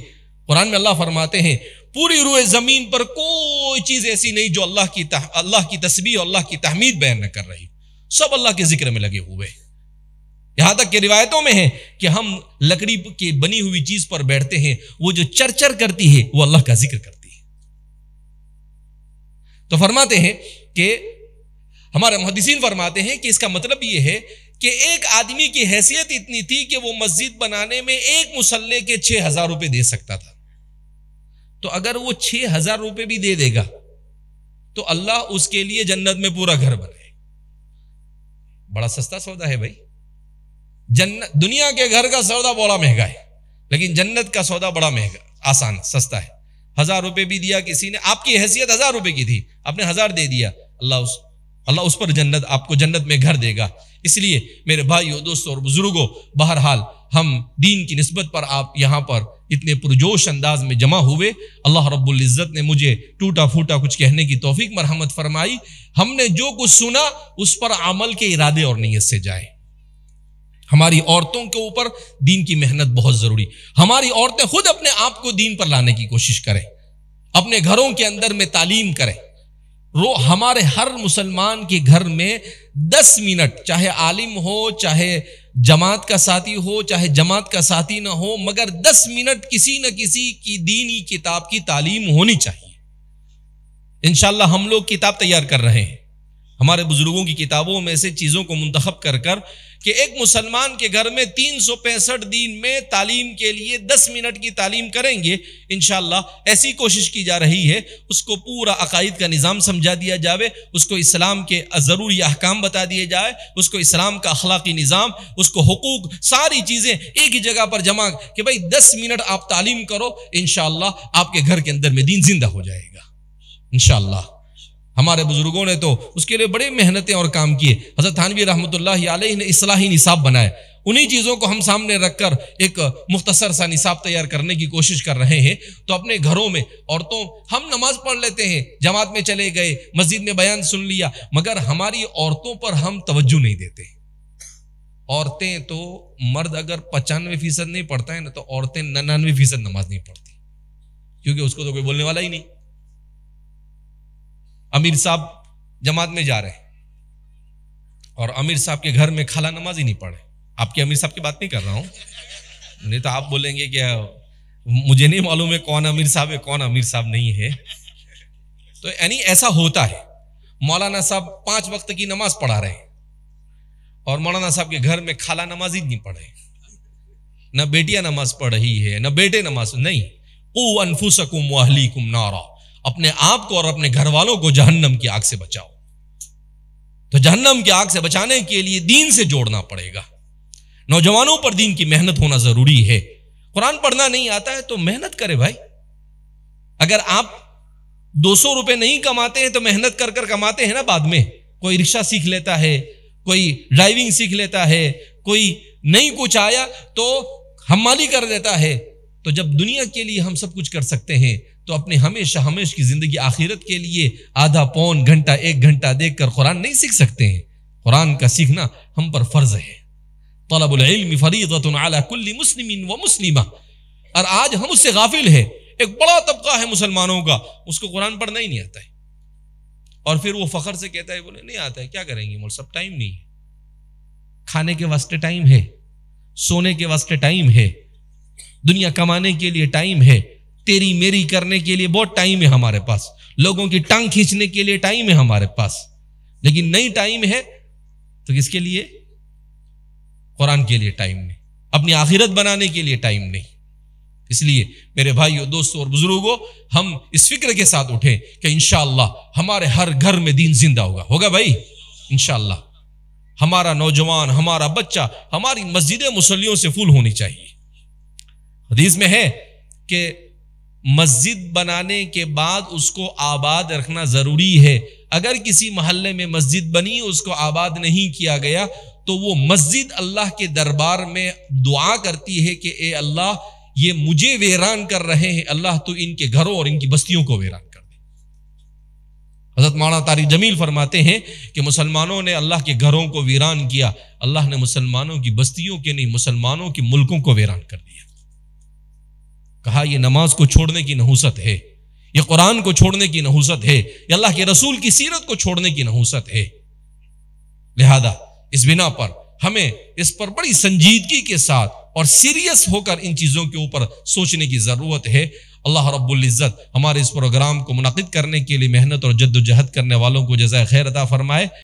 قرآن میں اللہ فرماتے ہیں پوری روئے زمین پر کوئی چیز ایسی نہیں جو اللہ کی تسبیح اور اللہ کی تحمید بیان نہ کر رہی، سب اللہ کے ذکر میں لگے ہوئے. یہاں تک کہ روایتوں میں ہے کہ ہم لکڑی کی بنی ہوئی چیز پر بیٹھتے ہیں، وہ جو چرچر کرتی ہے وہ اللہ کا ذکر کرتی ہے. تو فرماتے ہیں کہ ہمارے محدثین فرماتے ہیں کہ اس کا مطلب یہ ہے کہ ایک آدمی کی حیثیت اتنی تھی کہ وہ مسجد بنانے میں ایک مصلے کے 6,000 روپے دے سکتا تھا. تو اگر وہ 6,000 روپے بھی دے دے گا تو اللہ اس کے لیے جنت میں پورا گھر بنائے. بڑا سستا سودا ہے بھائی. دنیا کے گھر کا سودا بڑا مہنگا ہے، لیکن جنت کا سودا بڑا مہنگا، آسان سستا ہے. 1,000 روپے بھی دیا کسی نے، آپ کی حیثیت 1,000 روپے کی تھی، آپ نے 1,000 دے دیا، اللہ اس پر آپ کو جنت میں گھر دے گا. اس لیے میرے بھائیوں، دوستوں اور بزرگوں، بہرحال ہم دین کی نسبت پر آپ یہاں پر اتنے پرجوش انداز میں جمع ہوئے. اللہ رب العزت نے مجھے ٹوٹا پھوٹا کچھ کہنے کی توفیق مرحمت فرمائی. ہم نے جو کچھ سنا اس پر عمل کے ارادے اور نیت سے جائیں. ہماری عورتوں کے اوپر دین کی محنت بہت ضروری. ہماری عورتیں خود اپنے آپ کو دین پر لانے کی کوشش کریں، اپنے گھروں کے اندر میں تعلیم کریں. ہمارے ہر مسلمان کے گھر میں 10 منٹ، چاہے عالم ہو، چاہے جماعت کا ساتھی ہو، چاہے جماعت کا ساتھی نہ ہو، مگر 10 منٹ کسی نہ کسی کی دینی کتاب کی تعلیم ہونی چاہیے. انشاءاللہ ہم لوگ کتاب تیار کر رہے ہیں، ہمارے بزرگوں کی کتابوں میں سے چیزوں کو منتخب کر کہ ایک مسلمان کے گھر میں 365 دن میں تعلیم کے لیے 10 منٹ کی تعلیم کریں گے. انشاءاللہ ایسی کوشش کی جا رہی ہے، اس کو پورا عقائد کا نظام سمجھا دیا جاوے، اس کو اسلام کے ضروری احکام بتا دیے جائے، اس کو اسلام کا اخلاقی نظام، اس کو حقوق، ساری چیزیں ایک ہی جگہ پر جمع کہ بھائی 10 منٹ آپ تعلیم کرو، انشاءاللہ آپ کے گھر کے اندر میں دین زندہ ہو جائے گا انشاءاللہ. ہمارے بزرگوں نے تو اس کے لیے بڑے محنتیں اور کام کیے. حضرت تھانوی رحمۃ اللہ علیہ نے اصلاحی نصاب بنائے، انہی چیزوں کو ہم سامنے رکھ کر ایک مختصر سا نصاب تیار کرنے کی کوشش کر رہے ہیں. تو اپنے گھروں میں عورتوں، ہم نماز پڑھ لیتے ہیں، جماعت میں چلے گئے، مسجد میں بیان سن لیا، مگر ہماری عورتوں پر ہم توجہ نہیں دیتے. عورتیں تو، مرد اگر 95% نہیں پڑھتا ہے نا تو عورتیں 99% نماز نہیں پڑھتی، کیونکہ اس کو تو کوئی بولنے والا ہی نہیں. امیر صاحب جماعت میں جا رہے ہیں اور امیر صاحب کے گھر میں خالہ نماز ہی نہیں پڑھے. آپ کے امیر صاحب کی بات نہیں کر رہا ہوں، نہیں تو آپ بولیں گے کہ مجھے نہیں معلوم ہے کون امیر صاحب ہے کون امیر صاحب نہیں ہے. تو یعنی ایسا ہوتا ہے. مولانا صاحب 5 وقت کی نماز پڑھا رہے ہیں اور مولانا صاحب کے گھر میں خالہ نماز ہی نہیں پڑھے، نہ بیٹیاں نماز پڑھ رہی ہے نہ بیٹے نماز نہیں. قوا انفسکم واہلیکم نارا، اپنے آپ کو اور اپنے گھر والوں کو جہنم کی آگ سے بچاؤ. تو جہنم کی آگ سے بچانے کے لیے دین سے جوڑنا پڑے گا. نوجوانوں پر دین کی محنت ہونا ضروری ہے. قرآن پڑھنا نہیں آتا ہے تو محنت کرے بھائی. اگر آپ 200 روپے نہیں کماتے ہیں تو محنت کر کر کماتے ہیں نا. بعد میں کوئی رکشہ سیکھ لیتا ہے، کوئی ڈرائیونگ سیکھ لیتا ہے، کوئی نہیں کچھ آیا تو حمالی کر دیتا ہے. تو جب دنیا کے لیے ہم سب کچھ کر سکتے ہیں تو اپنے ہمیشہ کی زندگی آخرت کے لیے آدھا پون گھنٹہ 1 گھنٹہ دیکھ کر قرآن نہیں سیکھ سکتے ہیں. قرآن کا سیکھنا ہم پر فرض ہے. طلب العلم فریضۃ علی کل مسلم و مسلمہ. اور آج ہم اس سے غافل ہیں. ایک بڑا طبقہ ہے مسلمانوں کا، اس کو قرآن پڑھنا ہی نہیں آتا ہے، اور پھر وہ فخر سے کہتا ہے بولے نہیں آتا ہے، کیا کریں گے مول سب ٹائم نہیں ہے. کھانے کے واسطے ٹائم ہے، سونے کے واسطے ٹائم ہے، دنیا کمانے کے لیے ٹائم ہے، تیری میری کرنے کے لیے بہت ٹائم ہے ہمارے پاس، لوگوں کی ٹانگ کھینچنے کے لیے ٹائم ہے ہمارے پاس، لیکن نہیں ٹائم ہے تو کس کے لیے؟ قرآن کے لیے ٹائم نہیں، اپنی آخرت بنانے کے لیے ٹائم نہیں. اس لیے میرے بھائیوں، دوستوں اور بزرگوں، ہم اس فکر کے ساتھ اٹھیں کہ انشاءاللہ ہمارے ہر گھر میں دین زندہ ہوگا بھائی انشاءاللہ. ہمارا نوجوان، ہمارا بچہ، ہماری مسجدیں مصلیوں سے فل ہونی چاہیے. حدیث میں ہے کہ مسجد بنانے کے بعد اس کو آباد رکھنا ضروری ہے. اگر کسی محلے میں مسجد بنی، اس کو آباد نہیں کیا گیا، تو وہ مسجد اللہ کے دربار میں دعا کرتی ہے کہ اے اللہ، یہ مجھے ویران کر رہے ہیں، اللہ تو ان کے گھروں اور ان کی بستیوں کو ویران کر دے. حضرت مولانا طارق جمیل فرماتے ہیں کہ مسلمانوں نے اللہ کے گھروں کو ویران کیا، اللہ نے مسلمانوں کی بستیوں کے نہیں، مسلمانوں کی ملکوں کو ویران کر دیا. کہا یہ نماز کو چھوڑنے کی نحوست ہے، یہ قرآن کو چھوڑنے کی نحوست ہے، یہ اللہ کے رسول کی سیرت کو چھوڑنے کی نحوست ہے. لہذا اس بنا پر ہمیں اس پر بڑی سنجیدگی کے ساتھ اور سیریس ہو کر ان چیزوں کے اوپر سوچنے کی ضرورت ہے. اللہ رب العزت ہمارے اس پروگرام کو منعقد کرنے کے لیے محنت اور جد و جہد کرنے والوں کو جزائے خیر عطا فرمائے.